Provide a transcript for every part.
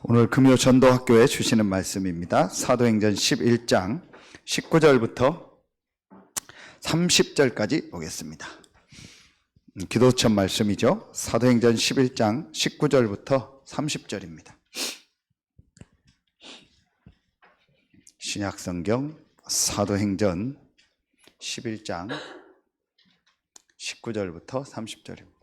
오늘 금요 전도학교에 주시는 말씀입니다. 사도행전 11장 19절부터 30절까지 보겠습니다. 기도천 말씀이죠. 사도행전 11장 19절부터 30절입니다. 신약성경 사도행전 11장 19절부터 30절입니다.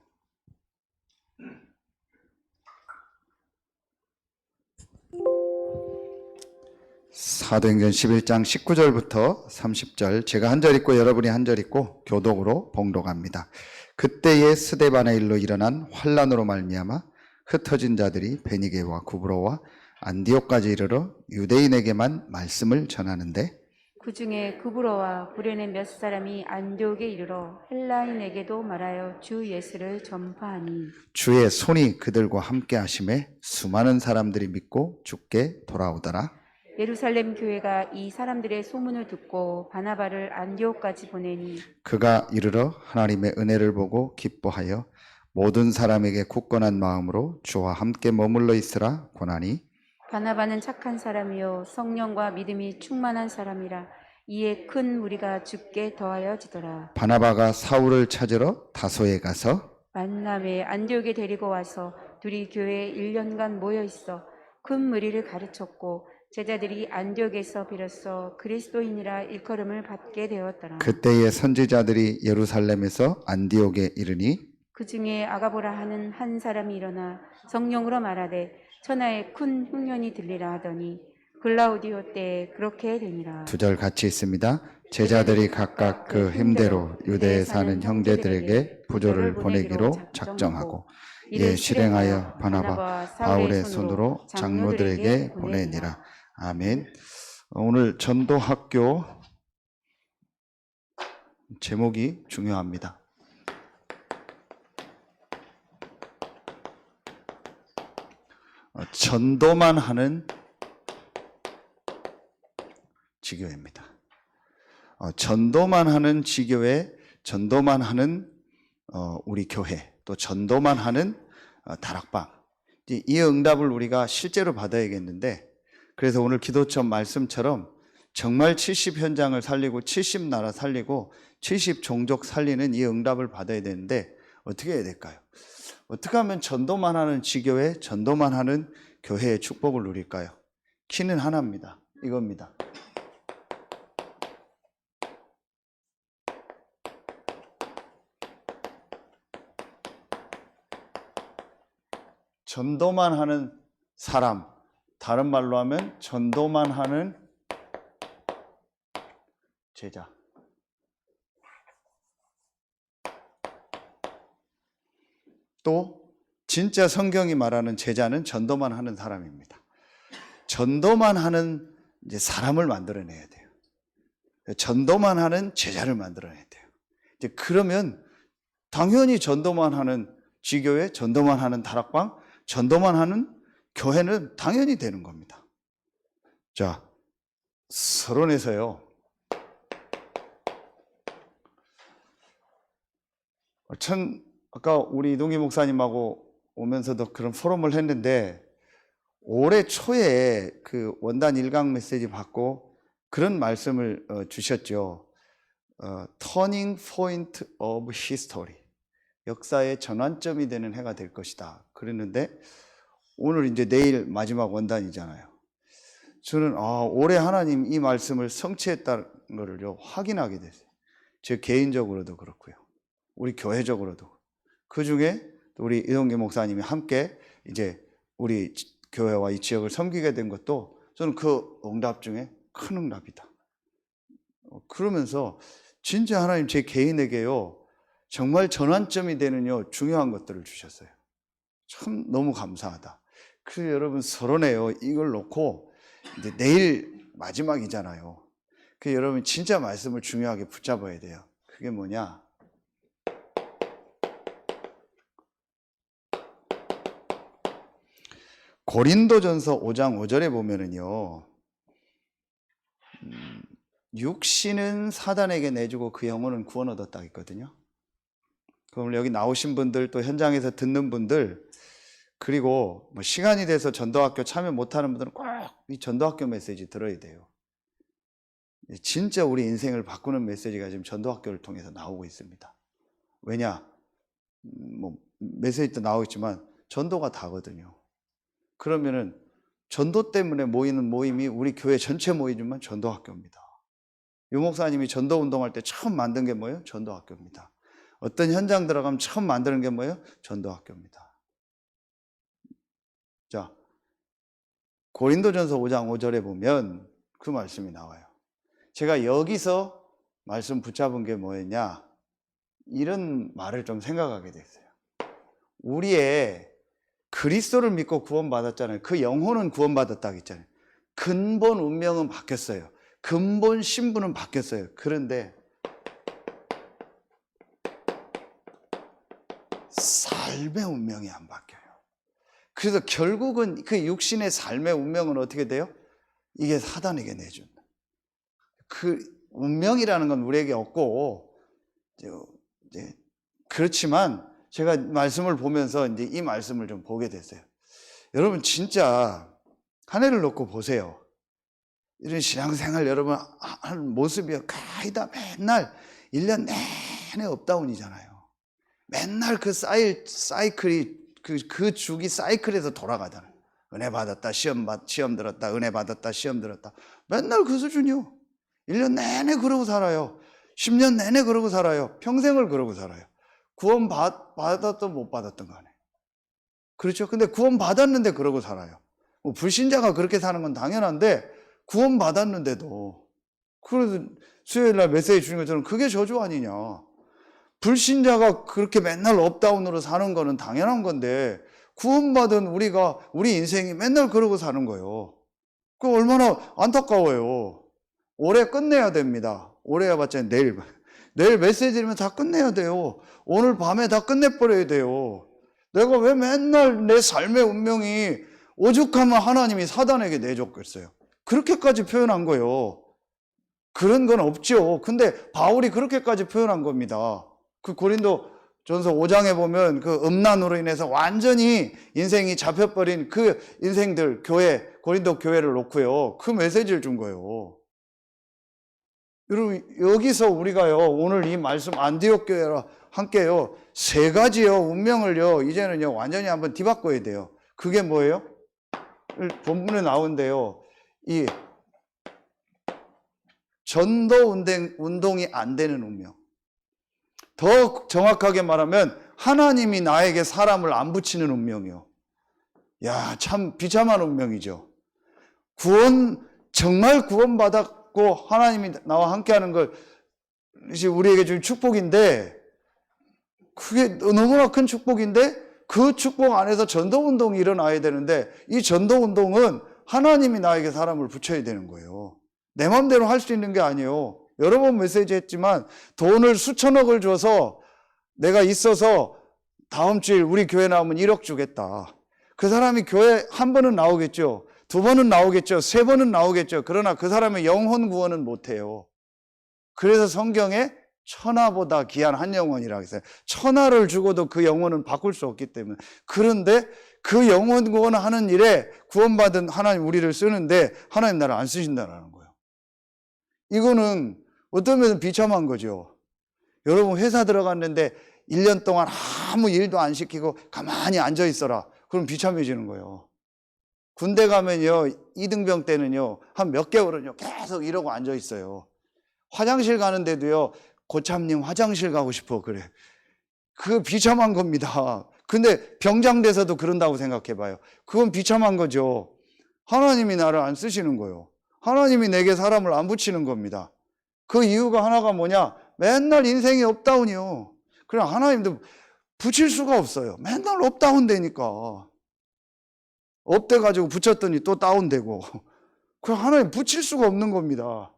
사도행전 11장 19절부터 30절, 제가 한 절 읽고 여러분이 한 절 읽고 교독으로 봉독합니다. 그때에 스데반의 일로 일어난 환난으로 말미암아 흩어진 자들이 베니게와 구브로와 안디옥까지 이르러 유대인에게만 말씀을 전하는데, 그 중에 구브로와 구레네 몇 사람이 안디옥에 이르러 헬라인에게도 말하여 주 예수를 전파하니 주의 손이 그들과 함께 하심에 수많은 사람들이 믿고 주께 돌아오더라. 예루살렘 교회가 이 사람들의 소문을 듣고 바나바를 안디옥까지 보내니 그가 이르러 하나님의 은혜를 보고 기뻐하여 모든 사람에게 굳건한 마음으로 주와 함께 머물러 있으라 권하니, 바나바는 착한 사람이요 성령과 믿음이 충만한 사람이라. 이에 큰 무리가 주께 더하여지더라. 바나바가 사울을 찾으러 다소에 가서 만남에 안디옥에 데리고 와서 둘이 교회에 1년간 모여 있어 큰 무리를 가르쳤고 제자들이 안디옥에서 비로소 그리스도인이라 일컬음을 받게 되었더라. 그때의 선지자들이 예루살렘에서 안디옥에 이르니 그 중에 아가보라 하는 한 사람이 일어나 성령으로 말하되 천하에 큰 흉년이 들리라 하더니 글라우디오 때에 그렇게 되니라. 두 절 같이 있습니다. 제자들이 각각 그 힘대로 유대에 사는 형제들에게 부조를 보내기로 작정하고 이에 실행하여 바나바 바울의 손으로 장로들에게 보내니라. 아멘. 오늘 전도학교 제목이 중요합니다. 전도만 하는 지교회입니다. 전도만 하는 지교회, 전도만 하는 우리 교회, 또 전도만 하는 다락방. 이 응답을 우리가 실제로 받아야겠는데, 그래서 오늘 기도처 말씀처럼 정말 70 현장을 살리고 70 나라 살리고 70 종족 살리는 이 응답을 받아야 되는데 어떻게 해야 될까요? 어떻게 하면 전도만 하는 지교회, 전도만 하는 교회의 축복을 누릴까요? 키는 하나입니다. 이겁니다. 전도만 하는 사람, 다른 말로 하면 전도만 하는 제자. 또 진짜 성경이 말하는 제자는 전도만 하는 사람입니다. 전도만 하는 이제 사람을 만들어내야 돼요. 전도만 하는 제자를 만들어내야 돼요. 이제 그러면 당연히 전도만 하는 지교회, 전도만 하는 다락방, 전도만 하는 교회는 당연히 되는 겁니다. 자, 서론에서요. 아까 우리 이동기 목사님하고 오면서도 그런 포럼을 했는데, 올해 초에 그 원단 1강 메시지 받고 그런 말씀을 주셨죠. Turning Point of History. 역사의 전환점이 되는 해가 될 것이다. 그랬는데 오늘 이제 내일 마지막 원단이잖아요. 저는 올해 하나님 이 말씀을 성취했다는 것을 확인하게 됐어요. 제 개인적으로도 그렇고요. 우리 교회적으로도. 그 중에 우리 이동기 목사님이 함께 이제 우리 교회와 이 지역을 섬기게 된 것도 저는 그 응답 중에 큰 응답이다. 그러면서 진짜 하나님 제 개인에게요, 정말 전환점이 되는 중요한 것들을 주셨어요. 참 너무 감사하다. 그래서 여러분 서론에요, 이걸 놓고 이제 내일 마지막이잖아요. 그래서 여러분 진짜 말씀을 중요하게 붙잡아야 돼요. 그게 뭐냐? 고린도전서 5장 5절에 보면은요, 육신은 사단에게 내주고 그 영혼은 구원 얻었다 했거든요. 그럼 여기 나오신 분들, 또 현장에서 듣는 분들, 그리고 뭐 시간이 돼서 전도학교 참여 못하는 분들은 꼭 이 전도학교 메시지 들어야 돼요. 진짜 우리 인생을 바꾸는 메시지가 지금 전도학교를 통해서 나오고 있습니다. 왜냐? 뭐 메시지도 나오겠지만 전도가 다거든요. 그러면은 전도 때문에 모이는 모임이 우리 교회 전체 모이지만 전도학교입니다. 유 목사님이 전도 운동할 때 처음 만든 게 뭐예요? 전도학교입니다. 어떤 현장 들어가면 처음 만드는 게 뭐예요? 전도학교입니다. 자, 고린도전서 5장 5절에 보면 그 말씀이 나와요. 제가 여기서 말씀 붙잡은 게 뭐였냐? 이런 말을 좀 생각하게 됐어요. 우리의 그리스도를 믿고 구원받았잖아요. 그 영혼은 구원받았다고 했잖아요. 근본 운명은 바뀌었어요. 근본 신분은 바뀌었어요. 그런데 삶의 운명이 안 바뀌어요. 그래서 결국은 그 육신의 삶의 운명은 어떻게 돼요? 이게 사단에게 내준다. 그 운명이라는 건 우리에게 없고, 이제 그렇지만 제가 말씀을 보면서 이제 이 말씀을 좀 보게 됐어요. 여러분 진짜 한 해를 놓고 보세요. 이런 신앙생활 여러분 하는 모습이 거의 다 맨날 1년 내내 업다운이잖아요. 맨날 그 사이클이 그 주기 사이클에서 돌아가잖아요. 은혜 받았다, 시험 들었다, 은혜 받았다, 시험 들었다. 맨날 그 수준이요. 1년 내내 그러고 살아요. 10년 내내 그러고 살아요. 평생을 그러고 살아요. 구원 받았든 못 받았든 간에. 그렇죠? 근데 구원 받았는데 그러고 살아요. 뭐 불신자가 그렇게 사는 건 당연한데 구원 받았는데도, 그래서 수요일 날 메시지 주는 것처럼 그게 저주 아니냐. 불신자가 그렇게 맨날 업다운으로 사는 거는 당연한 건데 구원받은 우리 인생이 맨날 그러고 사는 거예요. 그 얼마나 안타까워요. 올해 끝내야 됩니다. 올해 해봤자 내일 메시지면 다 끝내야 돼요. 오늘 밤에 다 끝내버려야 돼요. 내가 왜 맨날 내 삶의 운명이 오죽하면 하나님이 사단에게 내줬겠어요. 그렇게까지 표현한 거예요. 그런 건 없죠. 근데 바울이 그렇게까지 표현한 겁니다. 그 고린도 전서 5장에 보면 그 음란으로 인해서 완전히 인생이 잡혀버린 그 인생들, 고린도 교회를 놓고요. 그 메시지를 준 거예요. 여러분, 여기서 우리가요, 오늘 이 말씀 안디옥 교회와 함께요, 3가지요, 운명을요, 이제는요, 완전히 한번 뒤바꿔야 돼요. 그게 뭐예요? 본문에 나오는데요, 이 전도 운동이 안 되는 운명. 더 정확하게 말하면 하나님이 나에게 사람을 안 붙이는 운명이요. 야, 참 비참한 운명이죠. 정말 구원받았고 하나님이 나와 함께하는 것이 우리에게 준 축복인데, 그게 너무나 큰 축복인데 그 축복 안에서 전도운동이 일어나야 되는데, 이 전도운동은 하나님이 나에게 사람을 붙여야 되는 거예요. 내 마음대로 할 수 있는 게 아니에요. 여러 번 메시지 했지만 돈을 수천억을 줘서 내가 있어서 다음 주일 우리 교회 나오면 1억 주겠다. 그 사람이 교회 한 번은 나오겠죠. 2번은 나오겠죠. 3번은 나오겠죠. 그러나 그 사람의 영혼 구원은 못해요. 그래서 성경에 천하보다 귀한 한 영혼이라고 했어요. 천하를 주고도 그 영혼은 바꿀 수 없기 때문에. 그런데 그 영혼 구원하는 일에 구원받은 하나님 우리를 쓰는데 하나님 나를 안 쓰신다는 거예요. 이거는 어떤 면에서 비참한 거죠. 여러분 회사 들어갔는데 1년 동안 아무 일도 안 시키고 가만히 앉아 있어라. 그럼 비참해지는 거예요. 군대 가면요, 이등병 때는요, 한 몇 개월은요, 계속 이러고 앉아 있어요. 화장실 가는데도요, 고참님 화장실 가고 싶어. 그래. 그거 비참한 겁니다. 근데 병장 돼서도 그런다고 생각해 봐요. 그건 비참한 거죠. 하나님이 나를 안 쓰시는 거예요. 하나님이 내게 사람을 안 붙이는 겁니다. 그 이유가 하나가 뭐냐? 맨날 인생이 업다운이요. 그래, 하나님도 붙일 수가 없어요. 맨날 업다운 되니까. 업돼가지고 붙였더니 또 다운되고. 그래, 하나님 붙일 수가 없는 겁니다.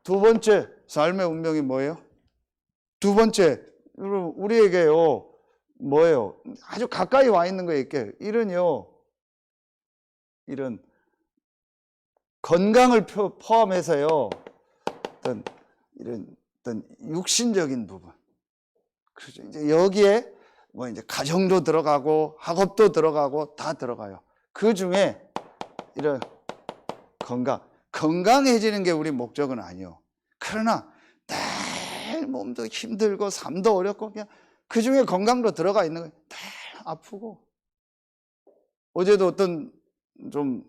2번째, 삶의 운명이 뭐예요? 2번째, 우리에게요, 뭐예요? 아주 가까이 와 있는 거에 이렇게, 이런 건강을 포함해서요, 어떤 육신적인 부분. 그렇죠. 이제 여기에 뭐 이제 가정도 들어가고 학업도 들어가고 다 들어가요. 그 중에 이런 건강해지는 게 우리 목적은 아니요. 그러나 늘 몸도 힘들고 삶도 어렵고 그냥 그 중에 건강도 들어가 있는 거예요. 늘 아프고. 어제도 어떤 좀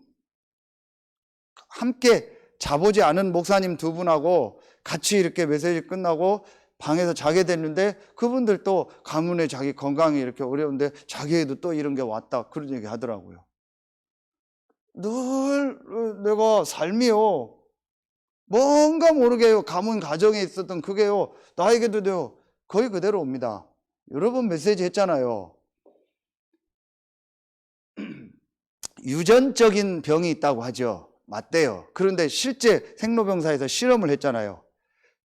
함께 자보지 않은 목사님 두 분하고 같이 이렇게 메시지 끝나고 방에서 자게 됐는데 그분들도 가문에 자기 건강이 이렇게 어려운데 자기에도 또 이런 게 왔다 그런 얘기 하더라고요. 늘 내가 삶이요 뭔가 모르게요 가문 가정에 있었던 그게요 나에게도 거의 그대로 옵니다. 여러 번 메시지 했잖아요. 유전적인 병이 있다고 하죠. 맞대요. 그런데 실제 생로병사에서 실험을 했잖아요.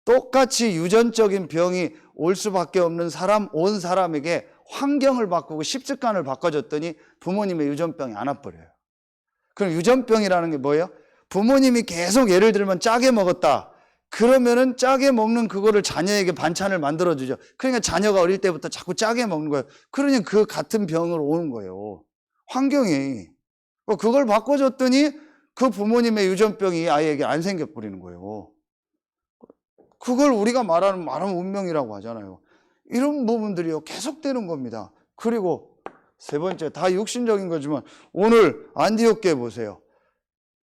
똑같이 유전적인 병이 올 수밖에 없는 사람, 온 사람에게 환경을 바꾸고 식습관을 바꿔줬더니 부모님의 유전병이 안 와버려요. 그럼 유전병이라는 게 뭐예요? 부모님이 계속 예를 들면 짜게 먹었다. 그러면은 짜게 먹는 그거를 자녀에게 반찬을 만들어주죠. 그러니까 자녀가 어릴 때부터 자꾸 짜게 먹는 거예요. 그러니 그 같은 병으로 오는 거예요. 환경이. 그걸 바꿔줬더니 그 부모님의 유전병이 아이에게 안 생겨버리는 거예요. 그걸 우리가 말하는 운명이라고 하잖아요. 이런 부분들이요 계속되는 겁니다. 그리고 세 번째, 다 육신적인 거지만 오늘 안디옥 교회 보세요.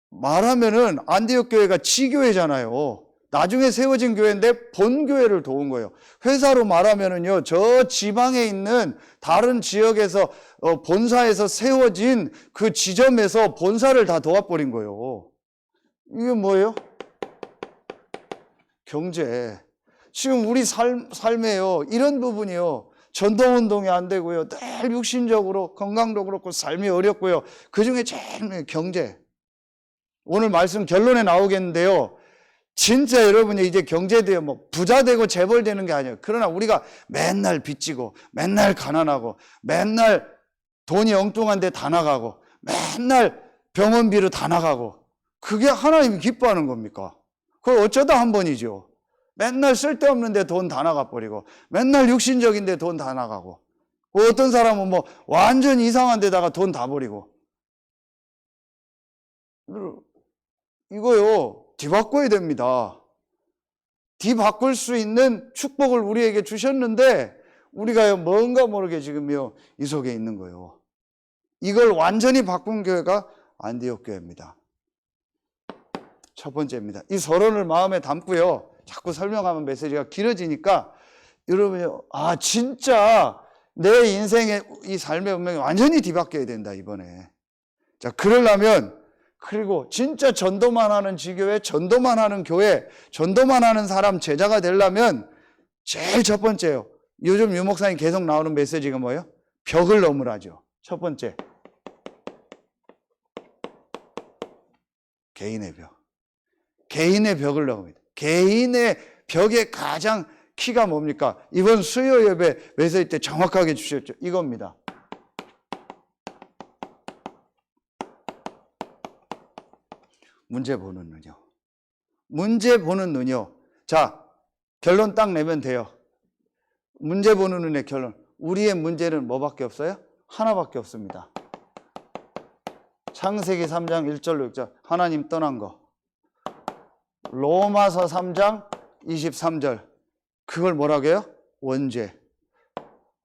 말하면은 안디옥 교회가 지교회잖아요. 나중에 세워진 교회인데 본교회를 도운 거예요. 회사로 말하면은요, 저 지방에 있는 다른 지역에서 본사에서 세워진 그 지점에서 본사를 다 도와버린 거예요. 이게 뭐예요? 경제. 지금 우리 삶에요, 이런 부분이요. 전도운동이 안 되고요. 늘 육신적으로, 건강도 그렇고, 삶이 어렵고요. 그 중에 제일 경제. 오늘 말씀 결론에 나오겠는데요. 진짜 여러분이 이제 경제도요, 뭐, 부자 되고 재벌 되는 게 아니에요. 그러나 우리가 맨날 빚지고, 맨날 가난하고, 맨날 돈이 엉뚱한 데 다 나가고, 맨날 병원비로 다 나가고, 그게 하나님이 기뻐하는 겁니까? 그거 어쩌다 한 번이죠. 맨날 쓸데없는 데 돈 다 나가버리고, 맨날 육신적인 데 돈 다 나가고, 어떤 사람은 뭐, 완전 이상한 데다가 돈 다 버리고. 이거요, 뒤바꿔야 됩니다. 뒤바꿀 수 있는 축복을 우리에게 주셨는데, 우리가요, 뭔가 모르게 지금요, 이 속에 있는 거예요. 이걸 완전히 바꾼 교회가 안디옥 교회입니다. 첫 번째입니다. 이 서론을 마음에 담고요, 자꾸 설명하면 메시지가 길어지니까, 여러분이, 진짜 내 인생의 이 삶의 운명이 완전히 뒤바뀌어야 된다, 이번에. 자, 그러려면, 그리고 진짜 전도만 하는 지교회, 전도만 하는 교회, 전도만 하는 사람 제자가 되려면 제일 첫 번째요. 요즘 유 목사님 계속 나오는 메시지가 뭐예요? 벽을 넘으라죠. 첫 번째. 개인의 벽. 개인의 벽을 넘습니다. 개인의 벽의 가장 키가 뭡니까? 이번 수요 예배 메시지 때 정확하게 주셨죠. 이겁니다. 문제 보는 눈이요. 문제 보는 눈이요. 자, 결론 딱 내면 돼요. 문제 보는 눈의 결론. 우리의 문제는 뭐밖에 없어요? 하나밖에 없습니다. 창세기 3장 1절로 6절. 하나님 떠난 거. 로마서 3장 23절. 그걸 뭐라고 해요? 원죄.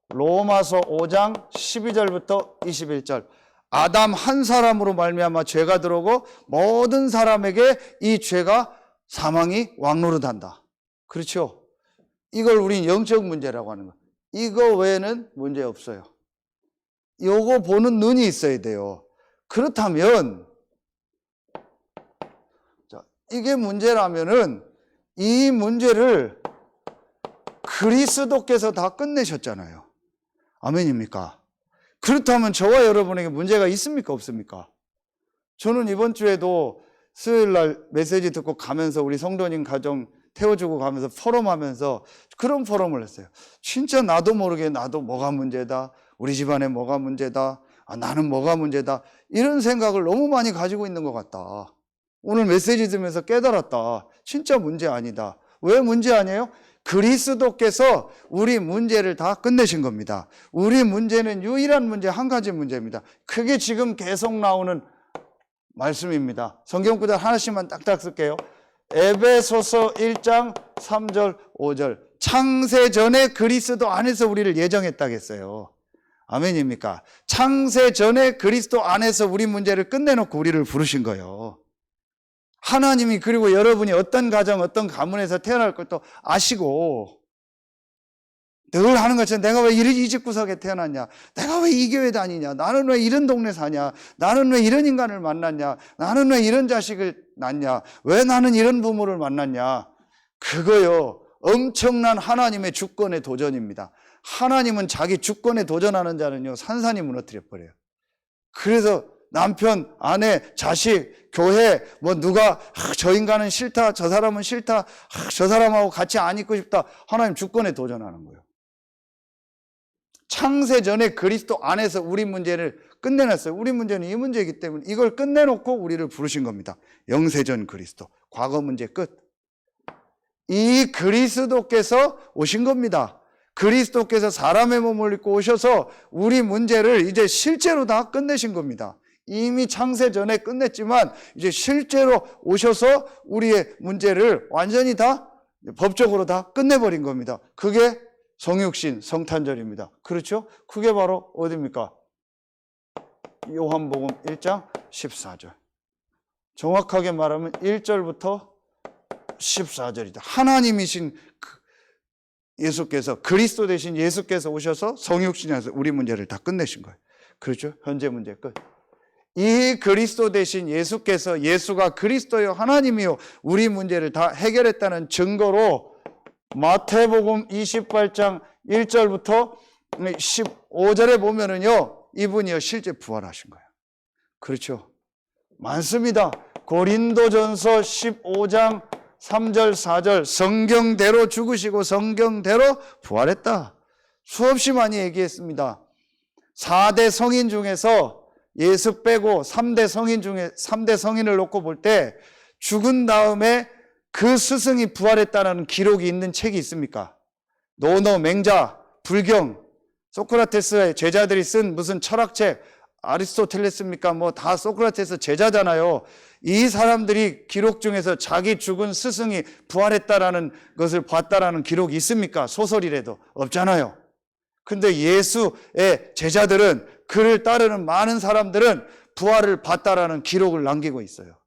로마서 5장 12절부터 21절. 아담 한 사람으로 말미암아 죄가 들어오고 모든 사람에게 이 죄가 사망이 왕노릇한다. 그렇죠? 이걸 우린 영적 문제라고 하는 거예요. 이거 외에는 문제 없어요. 요거 보는 눈이 있어야 돼요. 그렇다면 이게 문제라면은 이 문제를 그리스도께서 다 끝내셨잖아요. 아멘입니까? 그렇다면 저와 여러분에게 문제가 있습니까? 없습니까? 저는 이번 주에도 수요일 날 메시지 듣고 가면서 우리 성도님 가정 태워주고 가면서 포럼하면서 그런 포럼을 했어요. 진짜 나도 모르게 나도 뭐가 문제다. 우리 집안에 뭐가 문제다. 나는 뭐가 문제다. 이런 생각을 너무 많이 가지고 있는 것 같다. 오늘 메시지 들으면서 깨달았다. 진짜 문제 아니다. 왜 문제 아니에요? 그리스도께서 우리 문제를 다 끝내신 겁니다. 우리 문제는 유일한 문제, 한 가지 문제입니다. 그게 지금 계속 나오는 말씀입니다. 성경 구절 하나씩만 딱딱 쓸게요. 에베소서 1장 3절 5절. 창세 전에 그리스도 안에서 우리를 예정했다겠어요. 아멘입니까? 창세 전에 그리스도 안에서 우리 문제를 끝내놓고 우리를 부르신 거예요. 하나님이 그리고 여러분이 어떤 가정, 어떤 가문에서 태어날 것도 아시고 늘 하는 것처럼 내가 왜 이 집구석에 태어났냐? 내가 왜 이 교회 다니냐? 나는 왜 이런 동네 사냐? 나는 왜 이런 인간을 만났냐? 나는 왜 이런 자식을 낳냐? 왜 나는 이런 부모를 만났냐? 그거요, 엄청난 하나님의 주권의 도전입니다. 하나님은 자기 주권에 도전하는 자는요, 산산이 무너뜨려 버려요. 그래서 남편, 아내, 자식, 교회, 뭐 누가 저 인간은 싫다, 저 사람은 싫다, 저 사람하고 같이 안 있고 싶다. 하나님 주권에 도전하는 거예요. 창세 전에 그리스도 안에서 우리 문제를 끝내놨어요. 우리 문제는 이 문제이기 때문에 이걸 끝내놓고 우리를 부르신 겁니다. 영세전 그리스도, 과거 문제 끝. 이 그리스도께서 오신 겁니다. 그리스도께서 사람의 몸을 입고 오셔서 우리 문제를 이제 실제로 다 끝내신 겁니다. 이미 창세 전에 끝냈지만 이제 실제로 오셔서 우리의 문제를 완전히 다 법적으로 다 끝내버린 겁니다. 그게 성육신, 성탄절입니다. 그렇죠? 그게 바로 어디입니까? 요한복음 1장 14절. 정확하게 말하면 1절부터 14절이다. 하나님이신 예수께서, 그리스도 대신 예수께서 오셔서 성육신에서 우리 문제를 다 끝내신 거예요. 그렇죠? 현재 문제 끝. 이 그리스도 대신 예수께서, 예수가 그리스도요 하나님이요 우리 문제를 다 해결했다는 증거로 마태복음 28장 1절부터 15절에 보면은요, 이분이요 실제 부활하신 거예요. 그렇죠? 많습니다. 고린도전서 15장 3절 4절 성경대로 죽으시고 성경대로 부활했다. 수없이 많이 얘기했습니다. 4대 성인 중에서 예수 빼고 3대 성인 중에 3대 성인을 놓고 볼 때 죽은 다음에 그 스승이 부활했다는 기록이 있는 책이 있습니까? 노노, 맹자, 불경, 소크라테스의 제자들이 쓴 무슨 철학책, 아리스토텔레스입니까? 뭐 다 소크라테스 제자잖아요. 이 사람들이 기록 중에서 자기 죽은 스승이 부활했다라는 것을 봤다라는 기록이 있습니까? 소설이라도 없잖아요. 근데 예수의 제자들은, 그를 따르는 많은 사람들은 부활을 봤다라는 기록을 남기고 있어요.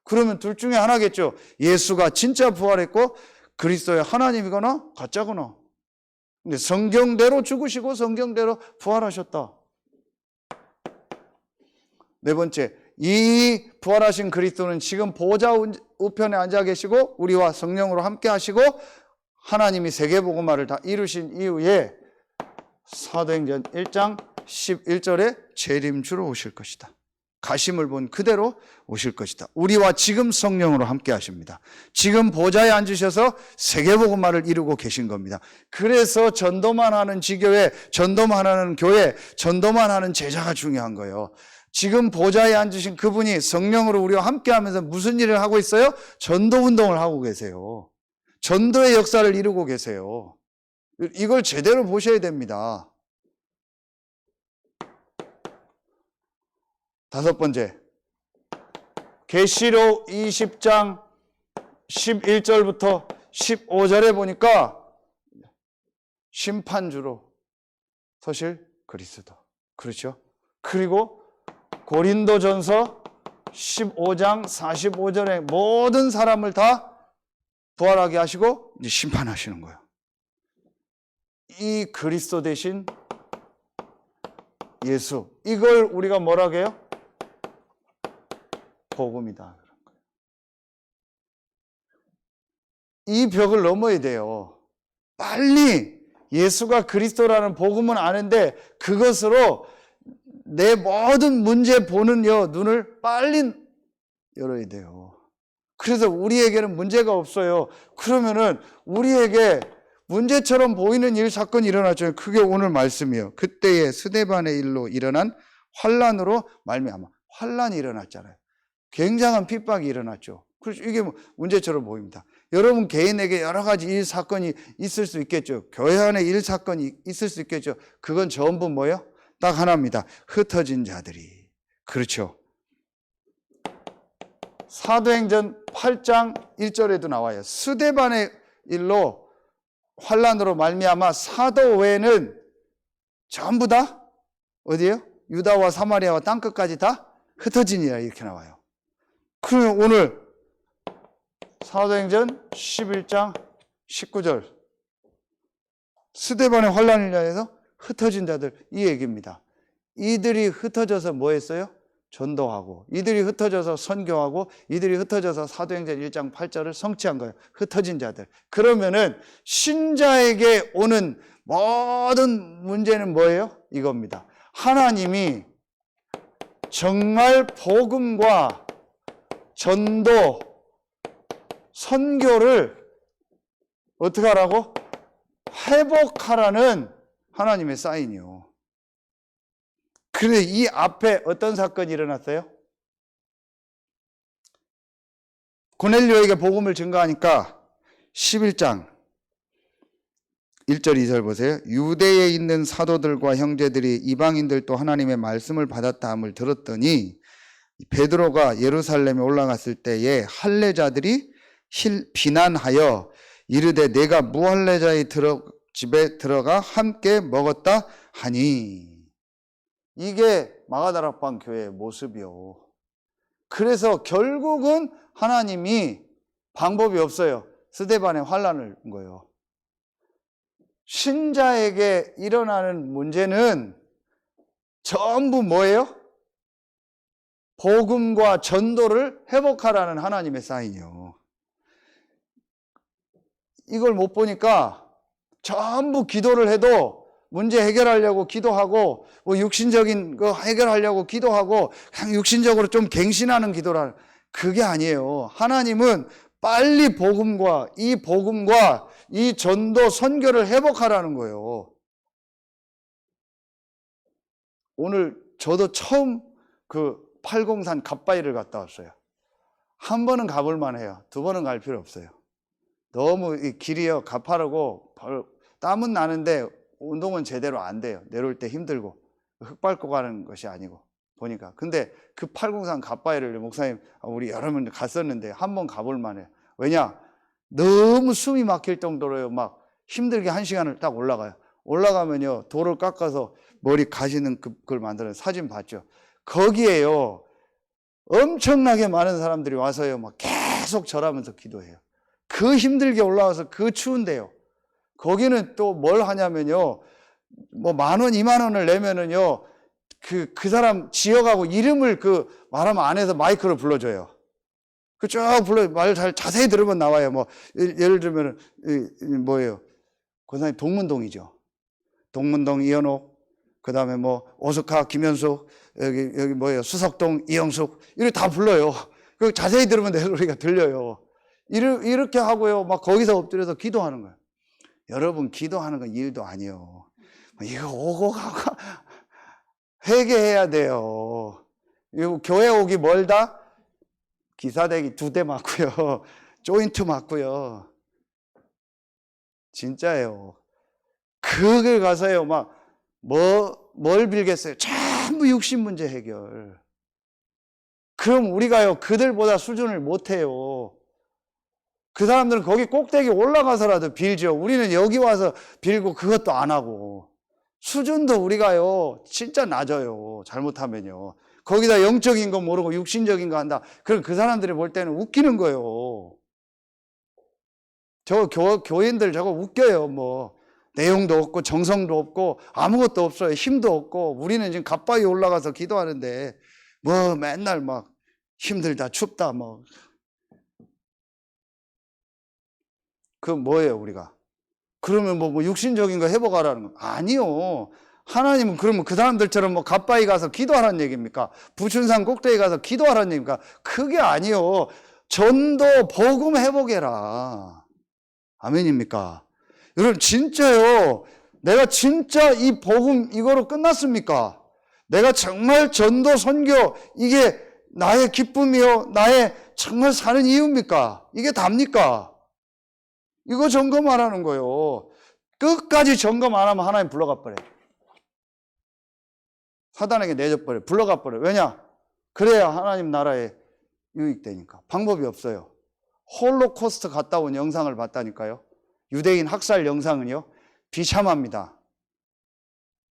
그러면 둘 중에 하나겠죠. 예수가 진짜 부활했고 그리스도의 하나님이거나 가짜거나. 근데 성경대로 죽으시고 성경대로 부활하셨다. 네 번째, 이 부활하신 그리스도는 지금 보좌 우편에 앉아 계시고 우리와 성령으로 함께 하시고 하나님이 세계복음화를 다 이루신 이후에 사도행전 1장 11절에 재림주로 오실 것이다. 가심을 본 그대로 오실 것이다. 우리와 지금 성령으로 함께 하십니다. 지금 보좌에 앉으셔서 세계복음화를 이루고 계신 겁니다. 그래서 전도만 하는 지교회, 전도만 하는 교회, 전도만 하는 제자가 중요한 거예요. 지금 보좌에 앉으신 그분이 성령으로 우리와 함께 하면서 무슨 일을 하고 있어요? 전도 운동을 하고 계세요. 전도의 역사를 이루고 계세요. 이걸 제대로 보셔야 됩니다. 다섯 번째, 계시록 20장 11절부터 15절에 보니까 심판주로 서실 그리스도. 그렇죠? 그리고 고린도전서 15장 45절에 모든 사람을 다 부활하게 하시고 이제 심판하시는 거예요. 이 그리스도 대신 예수, 이걸 우리가 뭐라고 해요? 복음이다. 이 벽을 넘어야 돼요. 빨리 예수가 그리스도라는 복음은 아는데 그것으로 내 모든 문제 보는 눈을 빨리 열어야 돼요. 그래서 우리에게는 문제가 없어요. 그러면은 우리에게 문제처럼 보이는 일, 사건이 일어났죠. 그게 오늘 말씀이에요. 그때의 스데반의 일로 일어난 환란으로 말미암아. 환란이 일어났잖아요. 굉장한 핍박이 일어났죠. 그래서 이게 문제처럼 보입니다. 여러분 개인에게 여러 가지 일 사건이 있을 수 있겠죠. 교회 안에 일 사건이 있을 수 있겠죠. 그건 전부 뭐예요? 딱 하나입니다. 흩어진 자들이. 그렇죠. 사도행전 8장 1절에도 나와요. 스데반의 일로 환난으로 말미암아 사도 외에는 전부 다 어디예요? 유다와 사마리아와 땅끝까지 다 흩어지니라 이렇게 나와요. 그러면 오늘 사도행전 11장 19절 스데반의 환난을 인하여서 흩어진 자들 이 얘기입니다. 이들이 흩어져서 뭐 했어요? 전도하고 이들이 흩어져서 선교하고 이들이 흩어져서 사도행전 1장 8절을 성취한 거예요. 흩어진 자들. 그러면은 신자에게 오는 모든 문제는 뭐예요? 이겁니다. 하나님이 정말 복음과 전도, 선교를 어떻게 하라고? 회복하라는 하나님의 사인이요. 그런데 이 앞에 어떤 사건이 일어났어요? 고넬료에게 복음을 증거하니까 11장 1절 2절 보세요. 유대에 있는 사도들과 형제들이 이방인들도 하나님의 말씀을 받았다 함을 들었더니 베드로가 예루살렘에 올라갔을 때에 할례자들이 비난하여 이르되 내가 무할례자의 집에 들어가 함께 먹었다 하니. 이게 마가다락방 교회의 모습이요. 그래서 결국은 하나님이 방법이 없어요. 스데반의 환난을 한 거예요. 신자에게 일어나는 문제는 전부 뭐예요? 복음과 전도를 회복하라는 하나님의 사인이요. 이걸 못 보니까 전부 기도를 해도 문제 해결하려고 기도하고 뭐 육신적인 거 해결하려고 기도하고 그냥 육신적으로 좀 갱신하는 기도라. 그게 아니에요. 하나님은 빨리 복음과 이 전도 선교를 회복하라는 거예요. 오늘 저도 처음 그 팔공산 갓바위를 갔다 왔어요. 한 번은 가볼 만해요. 두 번은 갈 필요 없어요. 너무 이 길이요 가파르고 땀은 나는데 운동은 제대로 안 돼요. 내려올 때 힘들고 흙 밟고 가는 것이 아니고 보니까. 근데 그 팔공산 갓바위를 목사님 우리 여러 번 갔었는데 한 번 가볼 만해요. 왜냐? 너무 숨이 막힐 정도로요. 막 힘들게 1시간을 딱 올라가요. 올라가면요 돌을 깎아서 머리 가시는 그걸 만드는 사진 봤죠. 거기에요 엄청나게 많은 사람들이 와서요 막 계속 절하면서 기도해요. 그 힘들게 올라와서 그 추운데요. 거기는 또 뭘 하냐면요 뭐 10,000원 20,000원을 내면은요 그 사람 지어가고 이름을 그 말하면 안에서 마이크로 불러줘요. 그 쭉 불러 말 잘 자세히 들으면 나와요. 뭐 예를 들면은 뭐예요? 권사님 동문동이죠. 동문동 이현옥, 그 다음에 뭐 오스카 김현숙, 여기 뭐예요? 수석동 이영숙 이렇게 다 불러요. 그 자세히 들으면 내 소리가 들려요. 이렇게 하고요. 막 거기서 엎드려서 기도하는 거예요. 여러분 기도하는 건 일도 아니에요. 이거 오고 가고 회개해야 돼요. 이거 교회 오기 멀다? 기사대기 2대 맞고요. 조인트 맞고요. 진짜예요. 그걸 가서요 막 뭘 빌겠어요? 전부 육신 문제 해결. 그럼 우리가요 그들보다 수준을 못해요. 그 사람들은 거기 꼭대기 올라가서라도 빌죠. 우리는 여기 와서 빌고 그것도 안 하고. 수준도 우리가요 진짜 낮아요. 잘못하면요. 거기다 영적인 거 모르고 육신적인 거 한다. 그럼 그 사람들이 볼 때는 웃기는 거예요. 저 교인들 저거 웃겨요. 뭐 내용도 없고 정성도 없고 아무것도 없어요. 힘도 없고. 우리는 지금 갓바위 올라가서 기도하는데 뭐 맨날 막 힘들다 춥다 뭐. 그 뭐예요 우리가? 그러면 뭐 육신적인 거 회복하라는 거 아니요. 하나님은 그러면 그 사람들처럼 뭐 갓바위 가서 기도하라는 얘기입니까? 부춘산 꼭대기 가서 기도하라는 얘기입니까? 그게 아니요. 전도 복음 회복해라. 아멘입니까? 여러분 진짜요. 내가 진짜 이 복음 이거로 끝났습니까? 내가 정말 전도 선교 이게 나의 기쁨이요 나의 정말 사는 이유입니까? 이게 답니까? 이거 점검 안 하는 거예요. 끝까지 점검 안 하면 하나님 불러가 버려요. 사단에게 내줘버려요. 불러가 버려요. 왜냐? 그래야 하나님 나라에 유익되니까. 방법이 없어요. 홀로코스트 갔다 온 영상을 봤다니까요. 유대인 학살 영상은요, 비참합니다.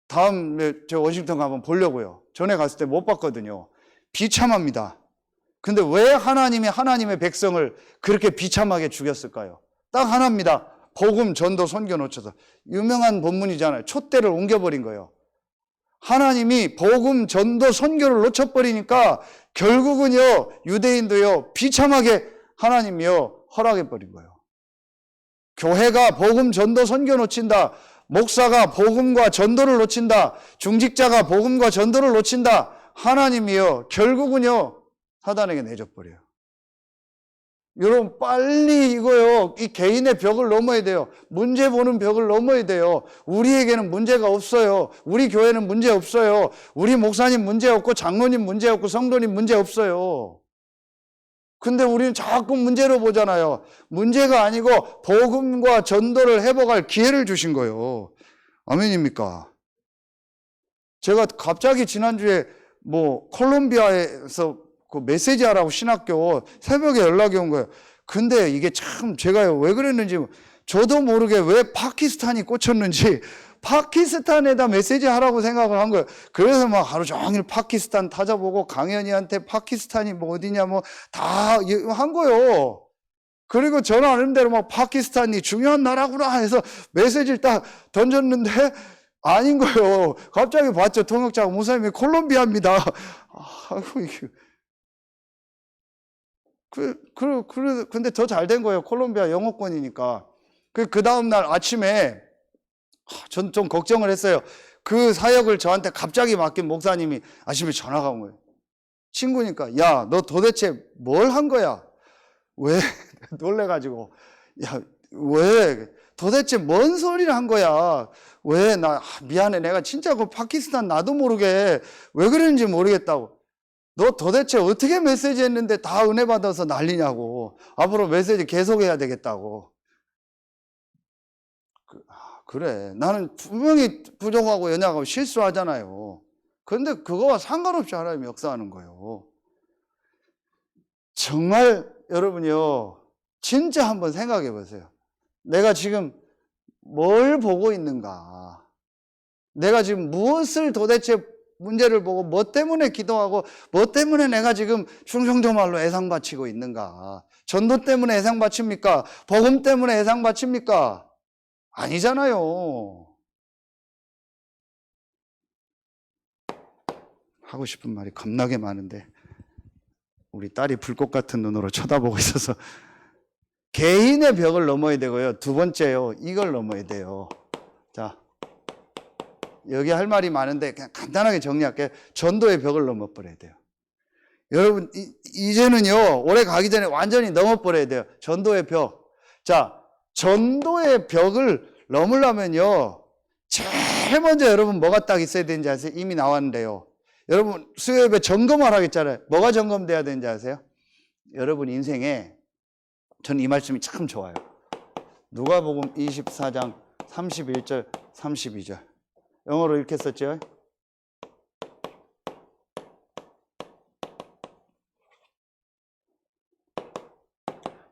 다음에 저 워싱턴 가면 보려고요. 전에 갔을 때 못 봤거든요. 비참합니다. 근데 왜 하나님이 하나님의 백성을 그렇게 비참하게 죽였을까요? 딱 하나입니다. 복음, 전도, 선교 놓쳐서. 유명한 본문이잖아요. 촛대를 옮겨버린 거예요. 하나님이 복음, 전도, 선교를 놓쳐버리니까 결국은요, 유대인도요, 비참하게 하나님이요, 허락해버린 거예요. 교회가 복음, 전도, 선교 놓친다. 목사가 복음과 전도를 놓친다. 중직자가 복음과 전도를 놓친다. 하나님이요, 결국은요, 사단에게 내줘버려요. 여러분, 빨리 이거요, 이 개인의 벽을 넘어야 돼요. 문제 보는 벽을 넘어야 돼요. 우리에게는 문제가 없어요. 우리 교회는 문제 없어요. 우리 목사님 문제 없고, 장로님 문제 없고, 성도님 문제 없어요. 근데 우리는 자꾸 문제로 보잖아요. 문제가 아니고 복음과 전도를 회복할 기회를 주신 거예요. 아멘입니까? 제가 갑자기 지난주에 콜롬비아에서 그 메시지 하라고 신학교 새벽에 연락이 온 거예요. 근데 이게 참 제가요, 왜 그랬는지 저도 모르게 왜 파키스탄이 꽂혔는지 파키스탄에다 메시지 하라고 생각을 한 거예요. 그래서 막 하루 종일 파키스탄 찾아보고 강연이한테 파키스탄이 어디냐 다 한 거예요. 그리고 전화 하는 대로 막 파키스탄이 중요한 나라구나 해서 메시지를 딱 던졌는데 아닌 거예요. 갑자기 봤죠. 통역자가 목사님이 콜롬비아입니다. 아이고, 이게. 근데 더 잘 된 거예요. 콜롬비아 영어권이니까. 그 다음날 아침에 전 좀 걱정을 했어요. 그 사역을 저한테 갑자기 맡긴 목사님이 아침에 전화가 온 거예요. 친구니까, 야, 너 도대체 뭘 한 거야? 왜? 놀래가지고, 야, 왜? 도대체 뭔 소리를 한 거야? 왜? 미안해. 내가 진짜 그 파키스탄 나도 모르게 왜 그랬는지 모르겠다고. 너 도대체 어떻게 메시지 했는데 다 은혜 받아서 난리냐고. 앞으로 메시지 계속해야 되겠다고. 그래. 나는 분명히 부족하고 연약하고 실수하잖아요. 그런데 그거와 상관없이 하나님이 역사하는 거예요. 정말 여러분이요, 진짜 한번 생각해 보세요. 내가 지금 뭘 보고 있는가? 내가 지금 무엇을 도대체 문제를 보고 뭐 때문에 기도하고 뭐 때문에 내가 지금 충성조말로 애상 바치고 있는가? 전도 때문에 애상 바칩니까? 복음 때문에 애상 바칩니까? 아니잖아요. 하고 싶은 말이 겁나게 많은데 우리 딸이 불꽃 같은 눈으로 쳐다보고 있어서 개인의 벽을 넘어야 되고요. 두 번째요, 이걸 넘어야 돼요. 자, 여기 할 말이 많은데 그냥 간단하게 정리할게요. 전도의 벽을 넘어버려야 돼요. 여러분, 이제는요, 올해 가기 전에 완전히 넘어버려야 돼요. 전도의 벽. 자, 전도의 벽을 넘으려면요, 제일 먼저 여러분 뭐가 딱 있어야 되는지 아세요? 이미 나왔는데요. 여러분, 수요예배 점검을 하겠잖아요. 뭐가 점검돼야 되는지 아세요? 여러분 인생에, 저는 이 말씀이 참 좋아요. 누가복음 24장 31절, 32절. 영어로 이렇게 썼죠?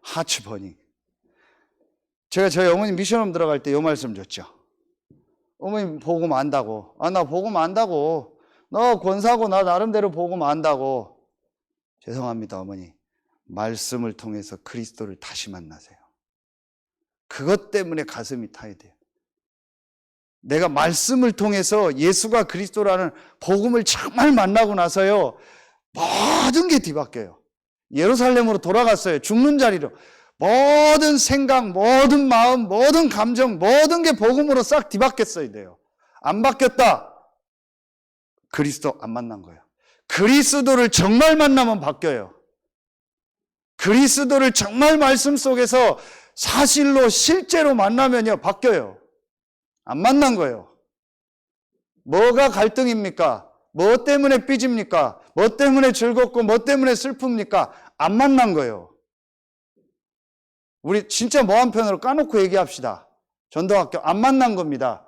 하츠 버닝. 제가 저희 어머니 미션홈 들어갈 때 이 말씀 줬죠. 어머니 복음 안다고. 나 복음 안다고. 너 권사고 나 나름대로 복음 안다고. 죄송합니다, 어머니. 말씀을 통해서 그리스도를 다시 만나세요. 그것 때문에 가슴이 타야 돼요. 내가 말씀을 통해서 예수가 그리스도라는 복음을 정말 만나고 나서요, 모든 게 뒤바뀌어요. 예루살렘으로 돌아갔어요. 죽는 자리로. 모든 생각, 모든 마음, 모든 감정, 모든 게 복음으로 싹 뒤바뀌었어야 돼요. 안 바뀌었다. 그리스도 안 만난 거예요. 그리스도를 정말 만나면 바뀌어요. 그리스도를 정말 말씀 속에서 사실로 실제로 만나면요, 바뀌어요. 안 만난 거예요. 뭐가 갈등입니까? 뭐 때문에 삐집니까? 뭐 때문에 즐겁고 뭐 때문에 슬픕니까? 안 만난 거예요. 우리 진짜 뭐 한편으로 까놓고 얘기합시다. 전도학교 안 만난 겁니다.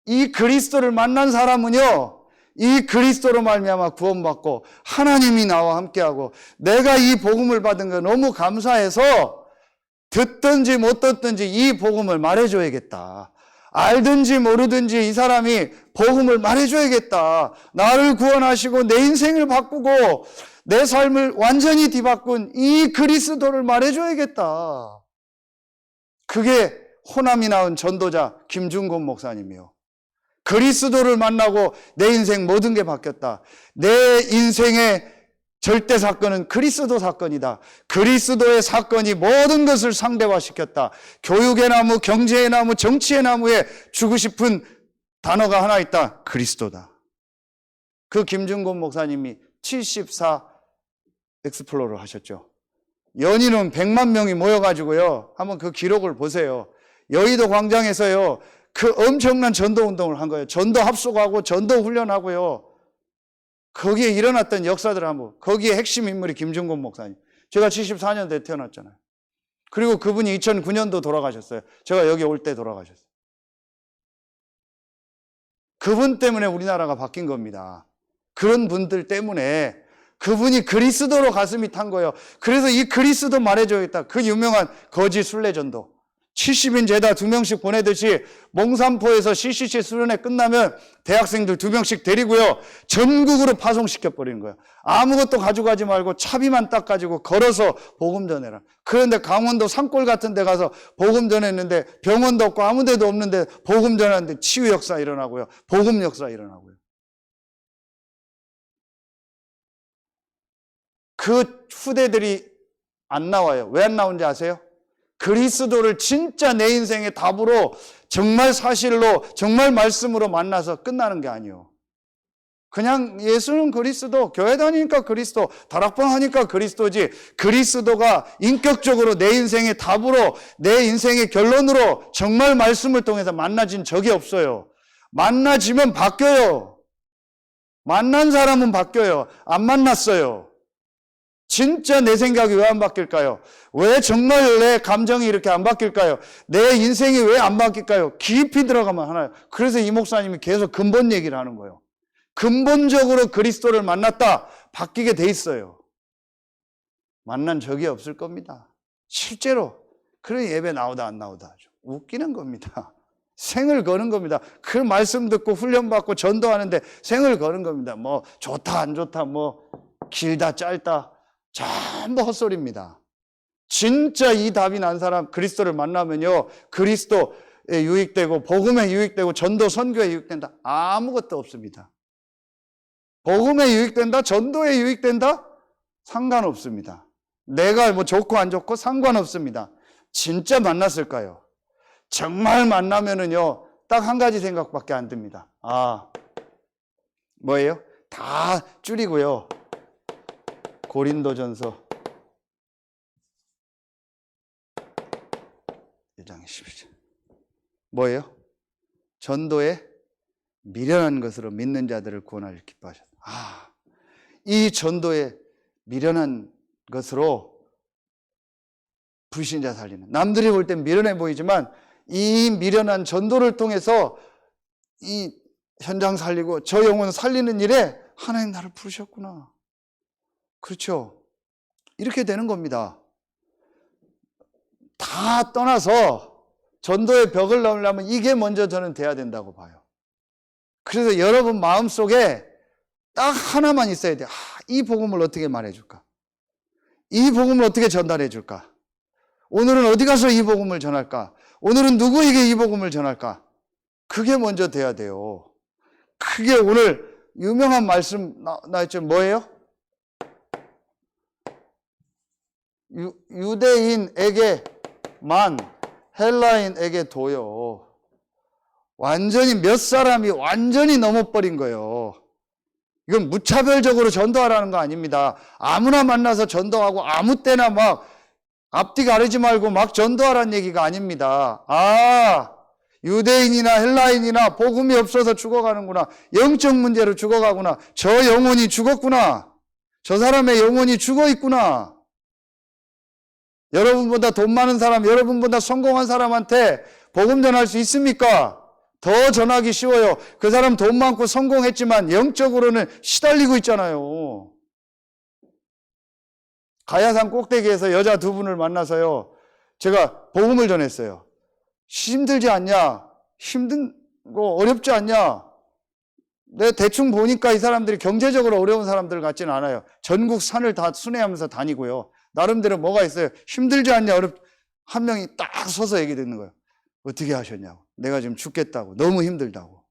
이 그리스도를 만난 사람은요, 이 그리스도로 말미암아 구원받고 하나님이 나와 함께하고 내가 이 복음을 받은 거 너무 감사해서 듣든지 못 듣든지 이 복음을 말해줘야겠다. 알든지 모르든지 이 사람이 복음을 말해줘야겠다. 나를 구원하시고 내 인생을 바꾸고 내 삶을 완전히 뒤바꾼 이 그리스도를 말해줘야겠다. 그게 호남이 낳은 전도자 김준곤 목사님이요. 그리스도를 만나고 내 인생 모든 게 바뀌었다. 내 인생의 절대 사건은 그리스도 사건이다. 그리스도의 사건이 모든 것을 상대화시켰다. 교육의 나무, 경제의 나무, 정치의 나무에 주고 싶은 단어가 하나 있다. 그리스도다. 그 김준곤 목사님이 74 엑스플로러 하셨죠. 연인은 100만 명이 모여가지고요. 한번 그 기록을 보세요. 여의도 광장에서요. 그 엄청난 전도 운동을 한 거예요. 전도 합숙하고 전도 훈련하고요. 거기에 일어났던 역사들을 한번, 거기에 핵심 인물이 김준곤 목사님. 제가 74년도에 태어났잖아요. 그리고 그분이 2009년도 돌아가셨어요. 제가 여기 올 때 돌아가셨어요. 그분 때문에 우리나라가 바뀐 겁니다. 그런 분들 때문에 그분이 그리스도로 가슴이 탄 거예요. 그래서 이 그리스도 말해줘야겠다. 그 유명한 거지 순례전도. 70인 제다 2명씩 보내듯이 몽산포에서 CCC 수련회 끝나면 대학생들 2명씩 데리고요. 전국으로 파송시켜버리는 거예요. 아무것도 가져가지 말고 차비만 딱 가지고 걸어서 복음 전해라. 그런데 강원도 산골 같은 데 가서 복음 전했는데 병원도 없고 아무 데도 없는데 복음 전하는데 치유 역사 일어나고요. 복음 역사 일어나고요. 그 후대들이 안 나와요. 왜 안 나오는지 아세요? 그리스도를 진짜 내 인생의 답으로 정말 사실로 정말 말씀으로 만나서 끝나는 게 아니에요. 그냥 예수는 그리스도, 교회 다니니까 그리스도, 다락방 하니까 그리스도지, 그리스도가 인격적으로 내 인생의 답으로 내 인생의 결론으로 정말 말씀을 통해서 만나진 적이 없어요. 만나지면 바뀌어요. 만난 사람은 바뀌어요. 안 만났어요. 진짜 내 생각이 왜 안 바뀔까요? 왜 정말 내 감정이 이렇게 안 바뀔까요? 내 인생이 왜 안 바뀔까요? 깊이 들어가면 하나요. 그래서 이 목사님이 계속 근본 얘기를 하는 거예요. 근본적으로 그리스도를 만났다. 바뀌게 돼 있어요. 만난 적이 없을 겁니다. 실제로. 그런 예배 나오다 안 나오다 하죠. 웃기는 겁니다. 생을 거는 겁니다. 그 말씀 듣고 훈련받고 전도하는데 생을 거는 겁니다. 뭐 좋다 안 좋다 뭐 길다 짧다 전부 헛소리입니다. 진짜 이 답이 난 사람 그리스도를 만나면요. 그리스도에 유익되고 복음에 유익되고 전도 선교에 유익된다. 아무것도 없습니다. 복음에 유익된다? 전도에 유익된다? 상관없습니다. 내가 뭐 좋고 안 좋고 상관없습니다. 진짜 만났을까요? 정말 만나면은요. 딱 한 가지 생각밖에 안 듭니다. 아, 뭐예요? 다 줄이고요. 고린도전서 1장 11절. 뭐예요? 전도에 미련한 것으로 믿는 자들을 구원하려 기뻐하셨다. 아, 이 전도에 미련한 것으로 불신자 살리는. 남들이 볼 땐 미련해 보이지만 이 미련한 전도를 통해서 이 현장 살리고 저 영혼 살리는 일에 하나님 나를 부르셨구나. 그렇죠. 이렇게 되는 겁니다. 다 떠나서 전도의 벽을 넘으려면 이게 먼저 저는 돼야 된다고 봐요. 그래서 여러분 마음속에 딱 하나만 있어야 돼요. 이 복음을 어떻게 말해줄까? 이 복음을 어떻게 전달해줄까? 오늘은 어디 가서 이 복음을 전할까? 오늘은 누구에게 이 복음을 전할까? 그게 먼저 돼야 돼요. 그게 오늘 유명한 말씀 나왔죠. 뭐예요? 유대인에게만 헬라인에게 도요. 완전히 몇 사람이 완전히 넘어버린 거예요. 이건 무차별적으로 전도하라는 거 아닙니다. 아무나 만나서 전도하고 아무 때나 막 앞뒤 가리지 말고 막 전도하라는 얘기가 아닙니다. 아, 유대인이나 헬라인이나 복음이 없어서 죽어가는구나. 영적 문제로 죽어가구나. 저 영혼이 죽었구나. 저 사람의 영혼이 죽어 있구나. 여러분보다 돈 많은 사람, 여러분보다 성공한 사람한테 복음 전할 수 있습니까? 더 전하기 쉬워요. 그 사람 돈 많고 성공했지만 영적으로는 시달리고 있잖아요. 가야산 꼭대기에서 여자 두 분을 만나서요, 제가 복음을 전했어요. 힘들지 않냐? 힘든 거 어렵지 않냐? 내가 대충 보니까 이 사람들이 경제적으로 어려운 사람들 같지는 않아요. 전국 산을 다 순회하면서 다니고요. 나름대로 뭐가 있어요. 힘들지 않냐? 한 명이 딱 서서 얘기 듣는 거예요. 어떻게 하셨냐고. 내가 지금 죽겠다고. 너무 힘들다고.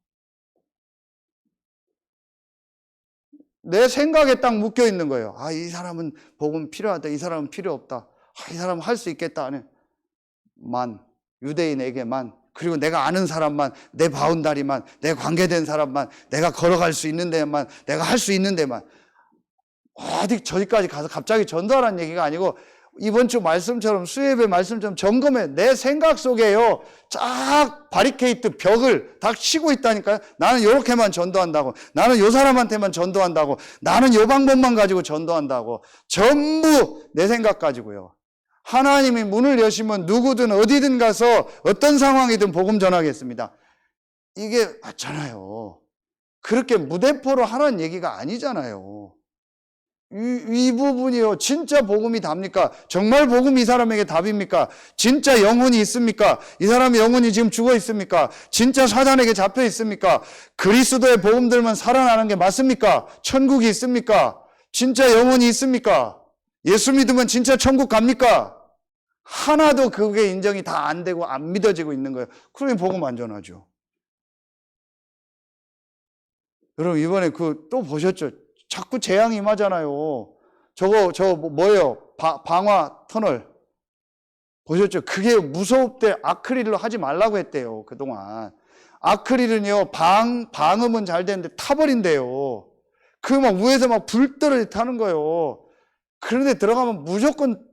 내 생각에 딱 묶여 있는 거예요. 아, 이 사람은 복음 필요하다. 이 사람은 필요 없다. 아, 이 사람은 할 수 있겠다. 유대인에게만, 그리고 내가 아는 사람만, 내 바운다리만, 내 관계된 사람만, 내가 걸어갈 수 있는 데만, 내가 할 수 있는 데만. 어디 저기까지 가서 갑자기 전도하라는 얘기가 아니고, 이번 주 말씀처럼, 수요예배 말씀처럼 점검해. 내 생각 속에요, 쫙 바리케이트 벽을 다 치고 있다니까요. 나는 요렇게만 전도한다고. 나는 요 사람한테만 전도한다고. 나는 요 방법만 가지고 전도한다고. 전부 내 생각 가지고요. 하나님이 문을 여시면 누구든 어디든 가서 어떤 상황이든 복음 전하겠습니다. 이게 맞잖아요. 그렇게 무대포로 하라는 얘기가 아니잖아요. 이 부분이요, 진짜 복음이 답니까? 정말 복음이 이 사람에게 답입니까? 진짜 영혼이 있습니까? 이 사람의 영혼이 지금 죽어 있습니까? 진짜 사단에게 잡혀 있습니까? 그리스도의 복음들만 살아나는 게 맞습니까? 천국이 있습니까? 진짜 영혼이 있습니까? 예수 믿으면 진짜 천국 갑니까? 하나도 그게 인정이 다 안 되고 안 믿어지고 있는 거예요. 그러니 복음 안 전하죠. 여러분, 이번에 또 보셨죠? 자꾸 재앙이 임하잖아요. 뭐예요? 방화 터널. 보셨죠? 그게 무섭대. 아크릴로 하지 말라고 했대요, 그동안. 아크릴은요, 방음은 잘 되는데 타버린대요. 그 막 위에서 막 불 떨어져 타는 거예요. 그런데 들어가면 무조건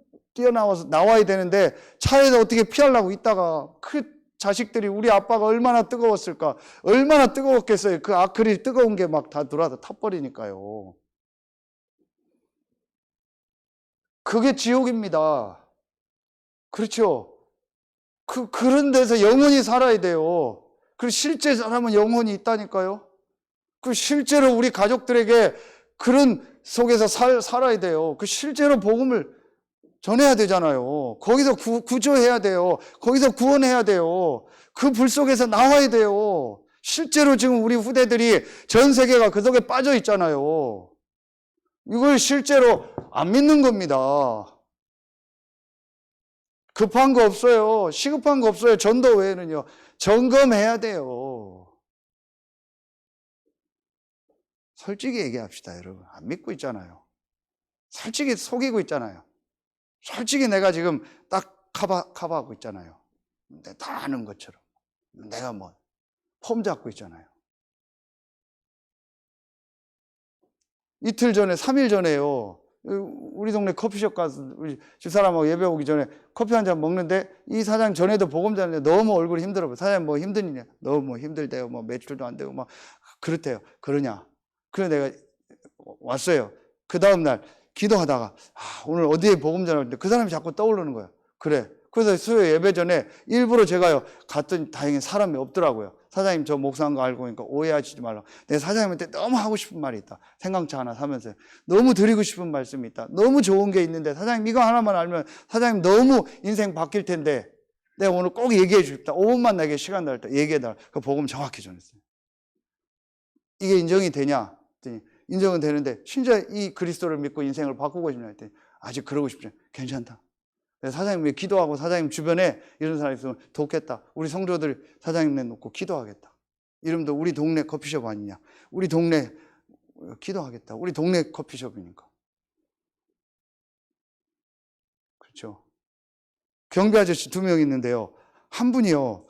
나와야 되는데, 차에서 어떻게 피하려고 있다가, 그 자식들이, 우리 아빠가 얼마나 뜨거웠을까? 얼마나 뜨거웠겠어요? 그 아크릴 뜨거운 게 막 다 들어와서 타버리니까요. 그게 지옥입니다. 그렇죠? 그런 데서 영혼이 살아야 돼요. 그리고 실제 사람은 영혼이 있다니까요. 그 실제로 우리 가족들에게 그런 속에서 살아야 돼요. 그 실제로 복음을 전해야 되잖아요. 거기서 구조해야 돼요. 거기서 구원해야 돼요. 그 불 속에서 나와야 돼요. 실제로 지금 우리 후대들이 전 세계가 그 속에 빠져 있잖아요. 이걸 실제로 안 믿는 겁니다. 급한 거 없어요. 시급한 거 없어요. 전도 외에는요. 점검해야 돼요. 솔직히 얘기합시다, 여러분. 안 믿고 있잖아요. 솔직히 속이고 있잖아요. 솔직히 내가 지금 딱 커버하고 있잖아요. 내가 다 아는 것처럼. 내가 폼 잡고 있잖아요. 이틀 전에, 3일 전에요. 우리 동네 커피숍 가서 우리 집사람하고 예배 오기 전에 커피 한 잔 먹는데, 이 사장 전에도 복음 전했는데 너무 얼굴이 힘들어. 사장님 뭐 힘드냐? 너무 힘들대요. 매출도 안 되고 그렇대요. 그러냐? 그래 내가 왔어요. 그 다음날 기도하다가 오늘 어디에 복음 전하는데 그 사람이 자꾸 떠오르는 거예요. 그래. 그래서 수요 예배 전에 일부러 제가요 갔더니 다행히 사람이 없더라고요. 사장님 저 목사한 거 알고 보니까 오해하시지 말라고. 내가 사장님한테 너무 하고 싶은 말이 있다. 생강차 하나 사면서 너무 드리고 싶은 말씀이 있다. 너무 좋은 게 있는데 사장님 이거 하나만 알면 사장님 너무 인생 바뀔 텐데 내가 오늘 꼭 얘기해 주겠다. 5분만 내게 시간 날 때 얘기해달라. 그 복음 정확히 전했어요. 이게 인정이 되냐? 인정은 되는데 진짜 이 그리스도를 믿고 인생을 바꾸고 싶냐 했더니 아직 그러고 싶지 않아. 괜찮다. 사장님 기도하고 사장님 주변에 이런 사람이 있으면 돕겠다. 우리 성도들 사장님 내놓고 기도하겠다. 이름도 우리 동네 커피숍 아니냐. 우리 동네 기도하겠다. 우리 동네 커피숍이니까. 그렇죠. 경비 아저씨 2명 있는데요. 한 분이요.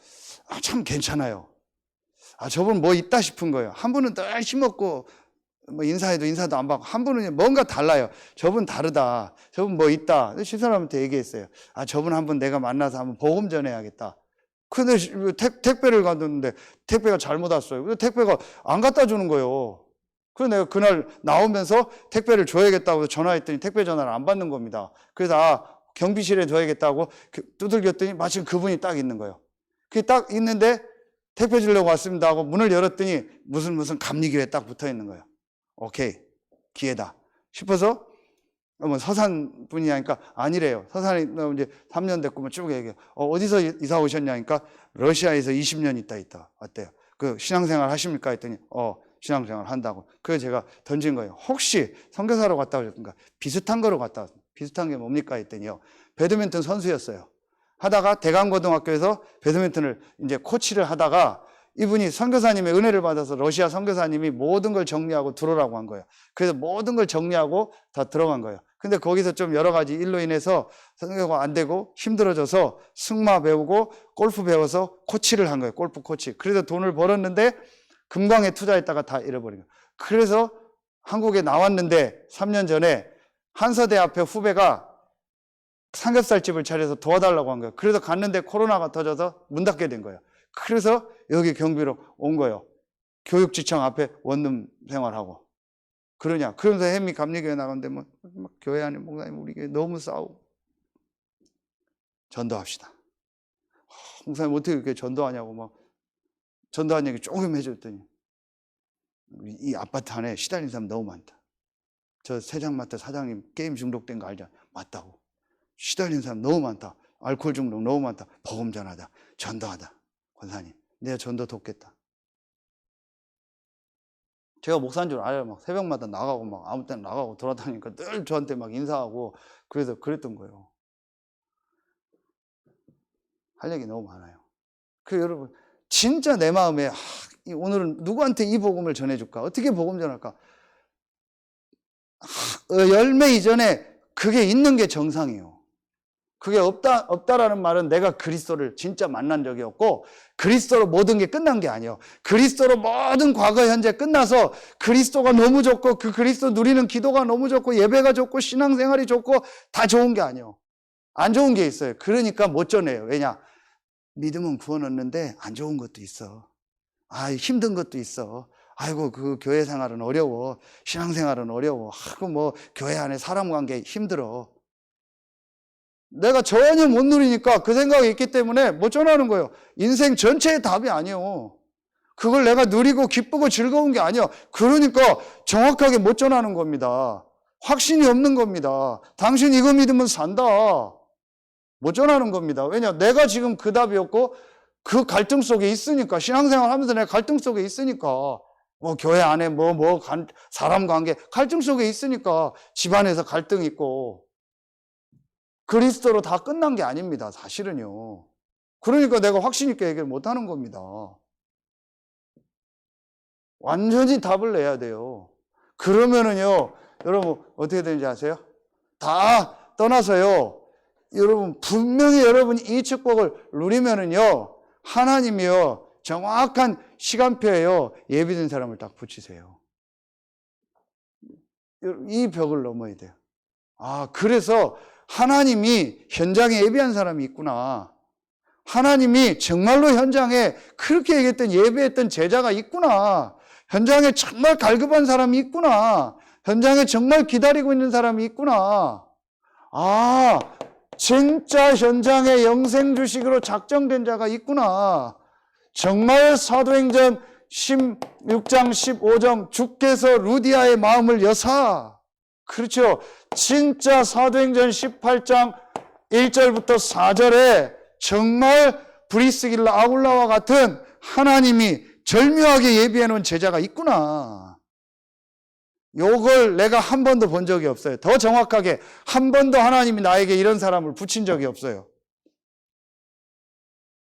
참 괜찮아요. 저분 뭐 있다 싶은 거예요. 한 분은 늘 힘없고 인사해도 인사도 안 받고, 한 분은 뭔가 달라요. 저분 다르다. 저분 뭐 있다. 집사람한테 얘기했어요. 저분 한 번 내가 만나서 한번 복음 전해야겠다. 근데 택배를 갔는데 택배가 잘못 왔어요. 근데 택배가 안 갖다 주는 거예요. 그래서 내가 그날 나오면서 택배를 줘야겠다고 전화했더니 택배 전화를 안 받는 겁니다. 그래서 경비실에 둬야겠다고 두들겼더니 마침 그분이 딱 있는 거예요. 그게 딱 있는데 택배 주려고 왔습니다 하고 문을 열었더니 무슨 감리교에 딱 붙어 있는 거예요. 오케이, 기회다 싶어서 뭐 서산 분이냐니까 아니래요. 서산에 이제 3년 됐고 뭐 쭉 얘기해요. 어디서 이사 오셨냐니까 러시아에서 20년 있다 왔대요. 그 신앙생활 하십니까 했더니 신앙생활 한다고. 그래서 제가 던진 거예요. 혹시 선교사로 갔다 오셨던가? 비슷한 거로 갔다 왔습니다. 비슷한 게 뭡니까 했더니요, 배드민턴 선수였어요. 하다가 대강고등학교에서 배드민턴을 이제 코치를 하다가 이분이 선교사님의 은혜를 받아서 러시아 선교사님이 모든 걸 정리하고 들어오라고 한 거예요. 그래서 모든 걸 정리하고 다 들어간 거예요. 근데 거기서 좀 여러 가지 일로 인해서 선교가 안 되고 힘들어져서 승마 배우고 골프 배워서 코치를 한 거예요. 골프 코치. 그래서 돈을 벌었는데 금광에 투자했다가 다 잃어버린 거예요. 그래서 한국에 나왔는데 3년 전에 한서대 앞에 후배가 삼겹살집을 차려서 도와달라고 한 거예요. 그래서 갔는데 코로나가 터져서 문 닫게 된 거예요. 그래서 여기 경비로 온 거예요. 교육지청 앞에 원룸 생활하고. 그러면서 햄이 감리교회 나갔는데 막 교회 안에 목사님 우리 교회 너무 싸우고. 전도합시다. 목사님 어떻게 이렇게 전도하냐고 막 전도한 얘기 조금 해줬더니 이 아파트 안에 시달린 사람 너무 많다. 저 세장마트 사장님 게임 중독된 거 알잖아. 맞다고. 시달린 사람 너무 많다. 알코올 중독 너무 많다. 복음 전하다. 전도하다. 권사님 내가 전도 돕겠다. 제가 목사인 줄 알아요. 막 새벽마다 나가고 막 아무 때나 나가고 돌아다니니까 늘 저한테 막 인사하고 그래서 그랬던 거예요. 할 얘기 너무 많아요. 여러분 진짜 내 마음에 오늘은 누구한테 이 복음을 전해줄까? 어떻게 복음 전할까? 열매 이전에 그게 있는 게 정상이에요. 그게 없다라는 말은 내가 그리스도를 진짜 만난 적이 없고 그리스도로 모든 게 끝난 게 아니에요. 그리스도로 모든 과거 현재 끝나서 그리스도가 너무 좋고 그 그리스도 누리는 기도가 너무 좋고 예배가 좋고 신앙생활이 좋고 다 좋은 게 아니에요. 안 좋은 게 있어요. 그러니까 못 전해요. 왜냐? 믿음은 구원 얻는데 안 좋은 것도 있어. 힘든 것도 있어. 아이고 그 교회 생활은 어려워. 신앙생활은 어려워. 뭐 교회 안에 사람 관계 힘들어. 내가 전혀 못 누리니까 그 생각이 있기 때문에 못 전하는 거예요. 인생 전체의 답이 아니에요. 그걸 내가 누리고 기쁘고 즐거운 게 아니에요. 그러니까 정확하게 못 전하는 겁니다. 확신이 없는 겁니다. 당신 이거 믿으면 산다. 못 전하는 겁니다. 왜냐? 내가 지금 그 답이 없고 그 갈등 속에 있으니까, 신앙생활 하면서 내가 갈등 속에 있으니까, 뭐 교회 안에 사람 관계 갈등 속에 있으니까 집안에서 갈등 있고 그리스도로 다 끝난 게 아닙니다. 사실은요. 그러니까 내가 확신 있게 얘기를 못 하는 겁니다. 완전히 답을 내야 돼요. 그러면은요, 여러분 어떻게 되는지 아세요? 다 떠나서요, 여러분 분명히 여러분이 이 축복을 누리면은요, 하나님이요 정확한 시간표에요 예비된 사람을 딱 붙이세요. 이 벽을 넘어야 돼요. 그래서 하나님이 현장에 예비한 사람이 있구나. 하나님이 정말로 현장에 그렇게 얘기했던 예배했던 제자가 있구나. 현장에 정말 갈급한 사람이 있구나. 현장에 정말 기다리고 있는 사람이 있구나. 진짜 현장에 영생 주식으로 작정된 자가 있구나. 정말 사도행전 16장 15장 주께서 루디아의 마음을 여사. 그렇죠. 진짜 사도행전 18장 1절부터 4절에 정말 브리스길라 아굴라와 같은 하나님이 절묘하게 예비해 놓은 제자가 있구나. 요걸 내가 한 번도 본 적이 없어요. 더 정확하게 한 번도 하나님이 나에게 이런 사람을 붙인 적이 없어요.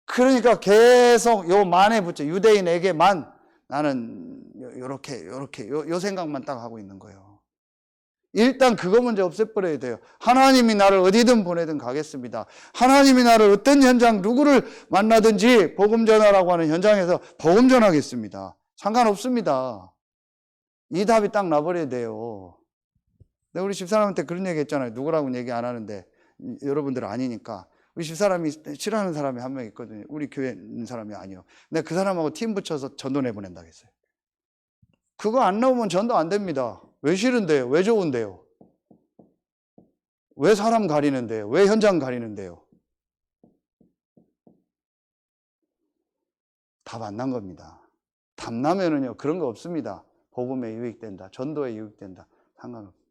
그러니까 계속 요 만에 붙여 유대인에게만 나는 요렇게 요 생각만 딱 하고 있는 거예요. 일단 그거 먼저 없애버려야 돼요. 하나님이 나를 어디든 보내든 가겠습니다. 하나님이 나를 어떤 현장 누구를 만나든지 복음 전하라고 하는 현장에서 복음 전하겠습니다. 상관없습니다. 이 답이 딱 나버려야 돼요. 내가 우리 집사람한테 그런 얘기 했잖아요. 누구라고는 얘기 안 하는데 여러분들 아니니까. 우리 집사람이 싫어하는 사람이 한 명 있거든요. 우리 교회에 있는 사람이 아니요. 내가 그 사람하고 팀 붙여서 전도 내보낸다고 했어요. 그거 안 나오면 전도 안 됩니다. 왜 싫은데요? 왜 좋은데요? 왜 사람 가리는데요? 왜 현장 가리는데요? 답 안 난 겁니다. 답 나면은요, 그런 거 없습니다. 복음에 유익된다, 전도에 유익된다, 상관없어요.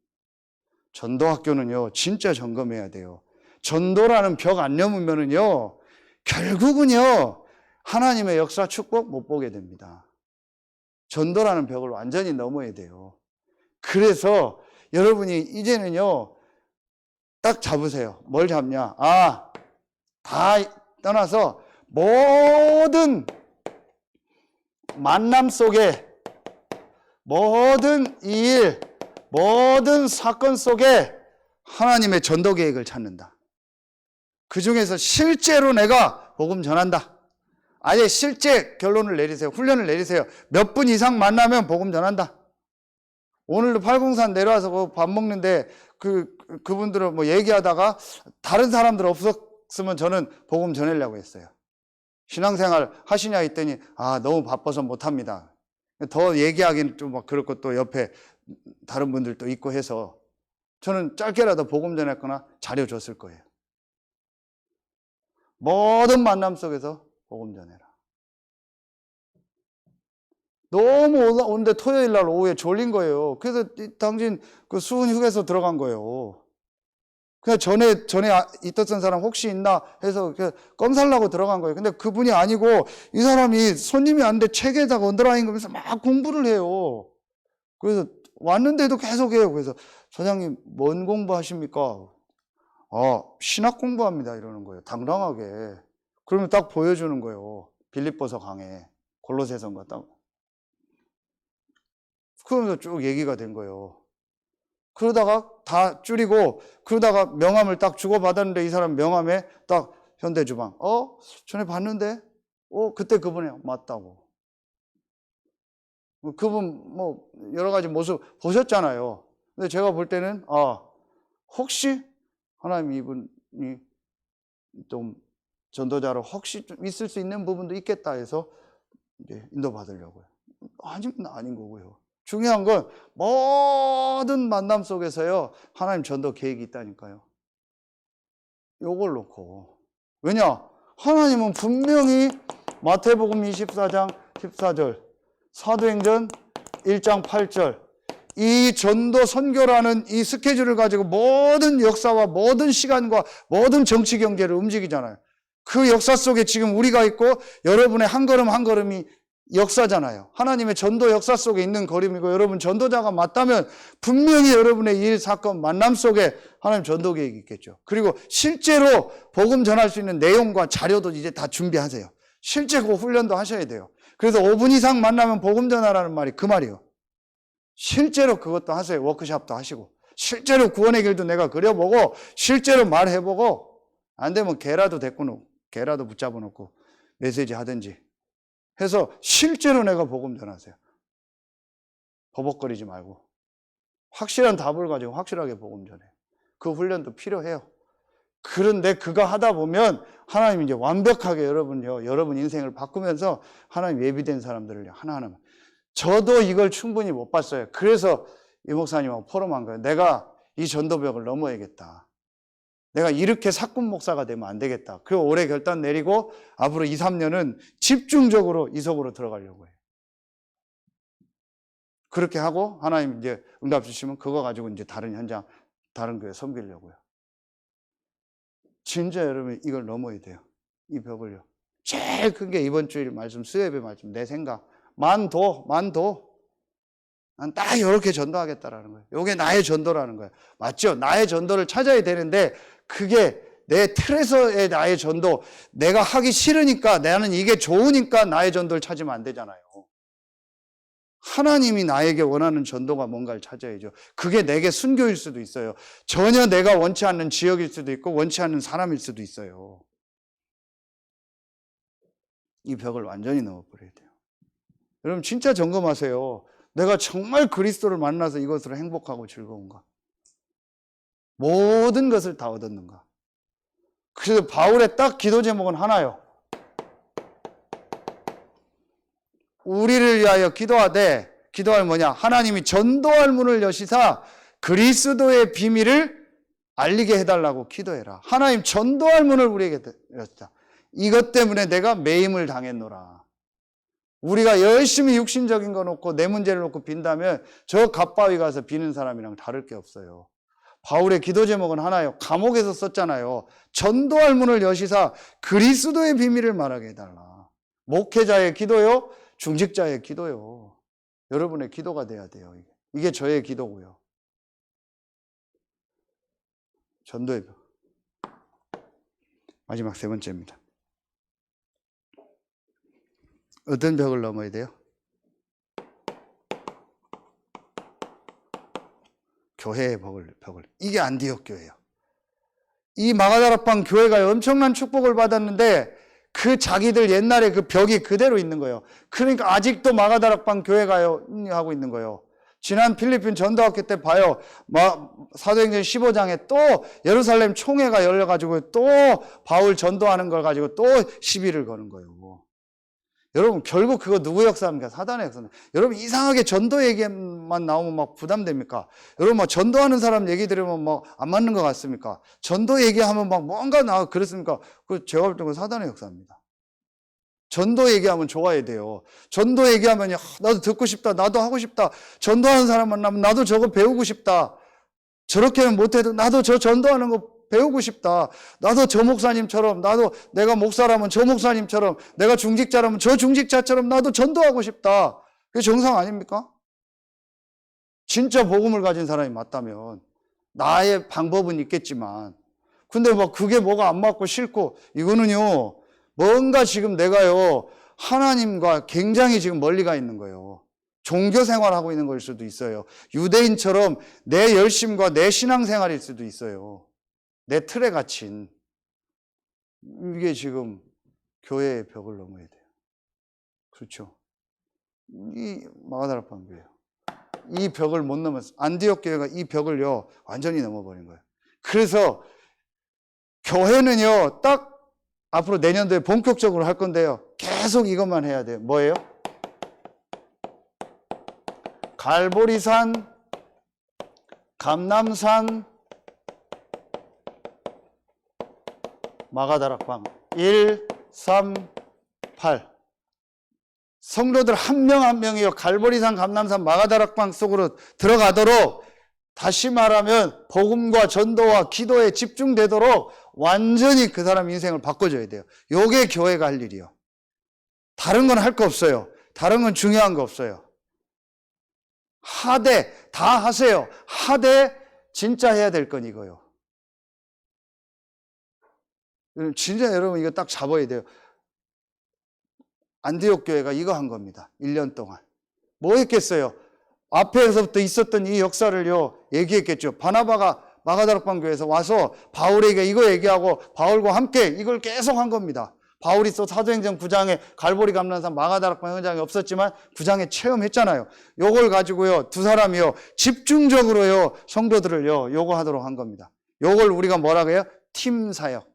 전도학교는요, 진짜 점검해야 돼요. 전도라는 벽 안 넘으면은요, 결국은요, 하나님의 역사 축복 못 보게 됩니다. 전도라는 벽을 완전히 넘어야 돼요. 그래서 여러분이 이제는요, 딱 잡으세요. 뭘 잡냐? 다 떠나서 모든 만남 속에, 모든 일, 모든 사건 속에 하나님의 전도 계획을 찾는다. 그 중에서 실제로 내가 복음 전한다. 아예 실제 결론을 내리세요. 훈련을 내리세요. 몇 분 이상 만나면 복음 전한다. 오늘도 팔공산 내려와서 밥 먹는데 그분들은 뭐 얘기하다가 다른 사람들 없었으면 저는 복음 전하려고 했어요. 신앙생활 하시냐 했더니 너무 바빠서 못합니다. 더 얘기하기는 좀 막 그렇고 또 옆에 다른 분들도 있고 해서 저는 짧게라도 복음 전했거나 자료 줬을 거예요. 모든 만남 속에서 복음 전해라. 너무 오는데 토요일 날 오후에 졸린 거예요. 그래서 당신 그 수훈 휴게소 들어간 거예요. 그냥 전에 있었던 사람 혹시 있나 해서 껌 살라고 들어간 거예요. 근데 그분이 아니고 이 사람이 손님이 왔는데 책에다가 언더라인 거면서 막 공부를 해요. 그래서 왔는데도 계속 해요. 그래서 사장님 뭔 공부하십니까? 신학 공부합니다. 이러는 거예요. 당당하게. 그러면 딱 보여주는 거예요. 빌립보서 강해. 골로새서인가 딱. 그러면서 쭉 얘기가 된 거예요. 그러다가 다 줄이고 그러다가 명함을 딱 주고받았는데 이 사람 명함에 딱 현대주방. 전에 봤는데? 그때 그분이 맞다고. 그분 뭐 여러 가지 모습 보셨잖아요. 근데 제가 볼 때는 혹시 하나님 이분이 좀 전도자로 혹시 좀 있을 수 있는 부분도 있겠다 해서 이제 인도받으려고요. 아닌 거고요. 중요한 건 모든 만남 속에서요, 하나님 전도 계획이 있다니까요. 요걸 놓고. 왜냐? 하나님은 분명히 마태복음 24장 14절, 사도행전 1장 8절, 이 전도 선교라는 이 스케줄을 가지고 모든 역사와 모든 시간과 모든 정치 경제를 움직이잖아요. 그 역사 속에 지금 우리가 있고 여러분의 한 걸음 한 걸음이 역사잖아요. 하나님의 전도 역사 속에 있는 걸음이고 여러분 전도자가 맞다면 분명히 여러분의 일, 사건, 만남 속에 하나님 전도 계획이 있겠죠. 그리고 실제로 복음 전할 수 있는 내용과 자료도 이제 다 준비하세요. 실제 그 훈련도 하셔야 돼요. 그래서 5분 이상 만나면 복음 전하라는 말이 그 말이에요. 실제로 그것도 하세요. 워크숍도 하시고 실제로 구원의 길도 내가 그려보고 실제로 말해보고 안 되면 개라도 데리고 놓고 개라도 붙잡아 놓고 메시지 하든지 해서 실제로 내가 복음 전하세요. 버벅거리지 말고 확실한 답을 가지고 확실하게 복음 전해요. 그 훈련도 필요해요. 그런데 그거 하다 보면 하나님이 이제 완벽하게 여러분 인생을 바꾸면서 하나님 예비된 사람들을 하나하나. 저도 이걸 충분히 못 봤어요. 그래서 이 목사님하고 포럼한 거예요. 내가 이 전도벽을 넘어야겠다. 내가 이렇게 사꾼 목사가 되면 안 되겠다. 그 올해 결단 내리고 앞으로 2, 3년은 집중적으로 이석으로 들어가려고 해요. 그렇게 하고 하나님 이제 응답 주시면 그거 가지고 이제 다른 현장, 다른 교회 섬기려고요. 진짜 여러분 이걸 넘어야 돼요. 이 벽을요. 제일 큰 게 이번 주일 말씀, 수요예배 말씀, 내 생각. 만도. 난 딱 이렇게 전도하겠다라는 거예요. 이게 나의 전도라는 거예요. 맞죠? 나의 전도를 찾아야 되는데 그게 내 틀에서의 나의 전도, 내가 하기 싫으니까 나는 이게 좋으니까 나의 전도를 찾으면 안 되잖아요. 하나님이 나에게 원하는 전도가 뭔가를 찾아야죠. 그게 내게 순교일 수도 있어요. 전혀 내가 원치 않는 지역일 수도 있고 원치 않는 사람일 수도 있어요. 이 벽을 완전히 넘어버려야 돼요. 여러분 진짜 점검하세요. 내가 정말 그리스도를 만나서 이것으로 행복하고 즐거운가? 모든 것을 다 얻었는가? 그래서 바울의 딱 기도 제목은 하나요. 우리를 위하여 기도할 뭐냐? 하나님이 전도할 문을 여시사 그리스도의 비밀을 알리게 해달라고 기도해라. 하나님 전도할 문을 우리에게 열었다. 이것 때문에 내가 매임을 당했노라. 우리가 열심히 육신적인 거 놓고 내 문제를 놓고 빈다면 저 갓바위 가서 비는 사람이랑 다를 게 없어요. 바울의 기도 제목은 하나요. 감옥에서 썼잖아요. 전도할 문을 여시사 그리스도의 비밀을 말하게 해달라. 목회자의 기도요, 중직자의 기도요. 여러분의 기도가 돼야 돼요. 이게 저의 기도고요. 전도의 벽. 마지막 세 번째입니다. 어떤 벽을 넘어야 돼요? 교회의 벽을. 이게 안디옥 교회예요. 이 마가다락방 교회가 엄청난 축복을 받았는데 그 자기들 옛날에 그 벽이 그대로 있는 거예요. 그러니까 아직도 마가다락방 교회가요 하고 있는 거예요. 지난 필리핀 전도학회 때 봐요. 사도행전 15장에 또 예루살렘 총회가 열려가지고 또 바울 전도하는 걸 가지고 또 시비를 거는 거예요. 여러분 결국 그거 누구 역사입니까? 사단의 역사입니다. 여러분 이상하게 전도 얘기만 나오면 막 부담됩니까? 여러분 막 전도하는 사람 얘기 들으면 막 안 맞는 것 같습니까? 전도 얘기하면 막 뭔가 그렇습니까? 그 제가 볼 때 그건 사단의 역사입니다. 전도 얘기하면 좋아야 돼요. 전도 얘기하면 나도 듣고 싶다. 나도 하고 싶다. 전도하는 사람 만나면 나도 저거 배우고 싶다. 저렇게는 못해도 나도 저 전도하는 거 배우고 싶다. 나도 저 목사님처럼, 나도 내가 목사라면 저 목사님처럼, 내가 중직자라면 저 중직자처럼 나도 전도하고 싶다. 그게 정상 아닙니까? 진짜 복음을 가진 사람이 맞다면 나의 방법은 있겠지만 근데 막 그게 뭐가 안 맞고 싫고 이거는요 뭔가 지금 내가요 하나님과 굉장히 지금 멀리 가 있는 거예요. 종교 생활하고 있는 걸 수도 있어요. 유대인처럼 내 열심과 내 신앙생활일 수도 있어요. 내 틀에 갇힌 이게 지금 교회의 벽을 넘어야 돼요. 그렇죠? 이 마가다락방 교회요. 이 벽을 못 넘었어. 안디옥 교회가 이 벽을요 완전히 넘어버린 거예요. 그래서 교회는요 딱 앞으로 내년도에 본격적으로 할 건데요. 계속 이것만 해야 돼요. 뭐예요? 갈보리산, 감남산, 마가다락방 1, 3, 8 성도들 한 명 한 명이요 갈보리산, 감남산, 마가다락방 속으로 들어가도록 다시 말하면 복음과 전도와 기도에 집중되도록 완전히 그 사람 인생을 바꿔줘야 돼요. 요게 교회가 할 일이요. 다른 건 할 거 없어요. 다른 건 중요한 거 없어요. 하되 다 하세요. 하되 진짜 해야 될 건 이거요. 진짜 여러분 이거 딱 잡아야 돼요. 안디옥 교회가 이거 한 겁니다. 1년 동안. 뭐 했겠어요? 앞에서부터 있었던 이 역사를요 얘기했겠죠. 바나바가 마가다락방 교회에서 와서 바울에게 이거 얘기하고 바울과 함께 이걸 계속 한 겁니다. 바울이 또 사도행전 9장에 갈보리 감람산 마가다락방 현장이 없었지만 9장에 체험했잖아요. 요걸 가지고요 두 사람이요 집중적으로요 성도들을요 요거 하도록 한 겁니다. 요걸 우리가 뭐라고 해요? 팀사역.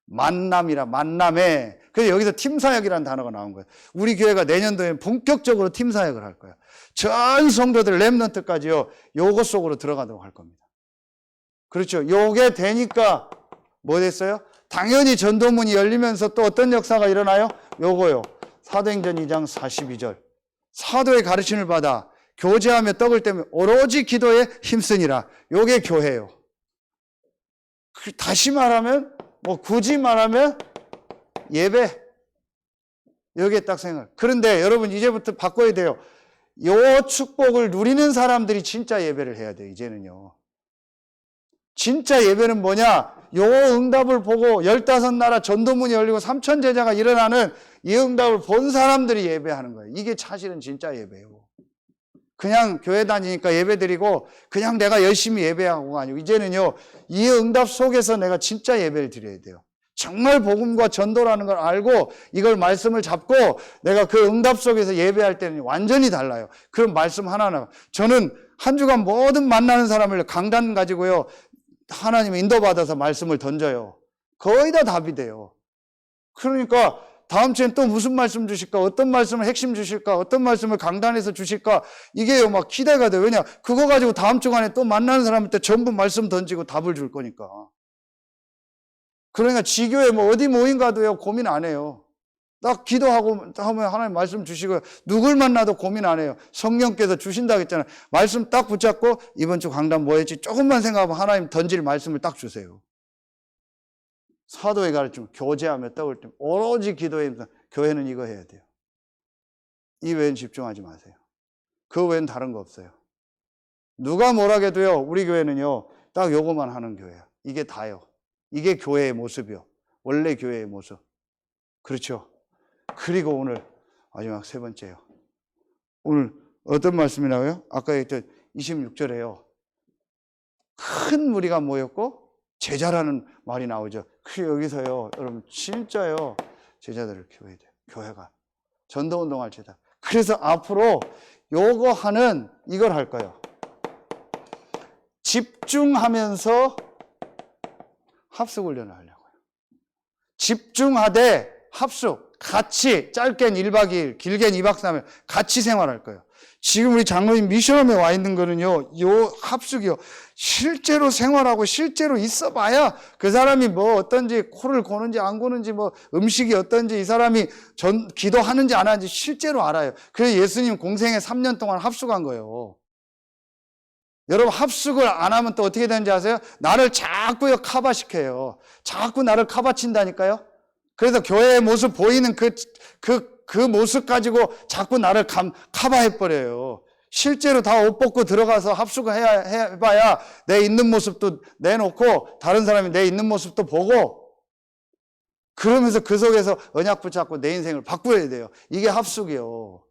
만남에. 그래서 여기서 팀사역이라는 단어가 나온 거예요. 우리 교회가 내년도에 본격적으로 팀사역을 할 거예요. 전 성도들 렘넌트까지요 요거 속으로 들어가도록 할 겁니다. 그렇죠. 요게 되니까 뭐 됐어요? 당연히 전도문이 열리면서 또 어떤 역사가 일어나요? 요거요. 사도행전 2장 42절. 사도의 가르침을 받아 교제하며 떡을 떼며 오로지 기도에 힘쓰니라. 요게 교회예요. 다시 말하면 뭐 굳이 말하면 예배. 여기에 딱 생각. 그런데 여러분 이제부터 바꿔야 돼요. 요 축복을 누리는 사람들이 진짜 예배를 해야 돼요. 이제는요. 진짜 예배는 뭐냐? 요 응답을 보고 15나라 전도문이 열리고 3천 제자가 일어나는 이 응답을 본 사람들이 예배하는 거예요. 이게 사실은 진짜 예배예요. 그냥 교회 다니니까 예배 드리고 그냥 내가 열심히 예배하고가 아니고 이제는요 이 응답 속에서 내가 진짜 예배를 드려야 돼요. 정말 복음과 전도라는 걸 알고 이걸 말씀을 잡고 내가 그 응답 속에서 예배할 때는 완전히 달라요. 그런 말씀 하나하나. 저는 한 주간 모든 만나는 사람을 강단 가지고요 하나님 인도받아서 말씀을 던져요. 거의 다 답이 돼요. 그러니까 다음 주엔 또 무슨 말씀 주실까? 어떤 말씀을 핵심 주실까? 어떤 말씀을 강단에서 주실까? 이게요, 막 기대가 돼요. 왜냐? 그거 가지고 다음 주간에 또 만나는 사람한테 전부 말씀 던지고 답을 줄 거니까. 그러니까 지교회 뭐 어디 모임 가도요, 고민 안 해요. 딱 기도하고 하면 하나님 말씀 주시고, 누굴 만나도 고민 안 해요. 성령께서 주신다고 했잖아요. 말씀 딱 붙잡고 이번 주 강단 뭐 했지? 조금만 생각하면 하나님 던질 말씀을 딱 주세요. 사도의 가르침, 교제하며 떡을 때 오로지 기도에 임해서 교회는 이거 해야 돼요. 이 외엔 집중하지 마세요. 그 외엔 다른 거 없어요. 누가 뭐라 해도요, 우리 교회는요, 딱 요거만 하는 교회야. 이게 다요. 이게 교회의 모습이요. 원래 교회의 모습. 그렇죠. 그리고 오늘 마지막 세 번째요. 오늘 어떤 말씀이라고요? 아까 얘기했던 26절에요. 큰 무리가 모였고 제자라는 말이 나오죠. 그래서 여기서요, 여러분 진짜요, 제자들을 키워야 돼요. 교회가 전도운동할 제자. 그래서 앞으로 요거 하는 이걸 할 거예요. 집중하면서 합숙훈련을 하려고요. 집중하되 합숙, 같이 짧게는 1박 2일, 길게는 2박 3일 같이 생활할 거예요. 지금 우리 장로님 미션홈에 와 있는 거는요, 요 합숙이요, 실제로 생활하고 실제로 있어 봐야 그 사람이 뭐 어떤지, 코를 고는지 안 고는지, 뭐 음식이 어떤지, 이 사람이 기도하는지 안 하는지 실제로 알아요. 그래서 예수님 공생에 3년 동안 합숙한 거예요. 여러분, 합숙을 안 하면 또 어떻게 되는지 아세요? 나를 자꾸요 카바시켜요. 자꾸 나를 카바친다니까요. 그래서 교회의 모습 보이는 그 모습 가지고 자꾸 나를 카바해버려요. 실제로 다 옷 벗고 들어가서 합숙을 해봐야 내 있는 모습도 내놓고 다른 사람이 내 있는 모습도 보고, 그러면서 그 속에서 언약 붙잡고 내 인생을 바꾸어야 돼요. 이게 합숙이요.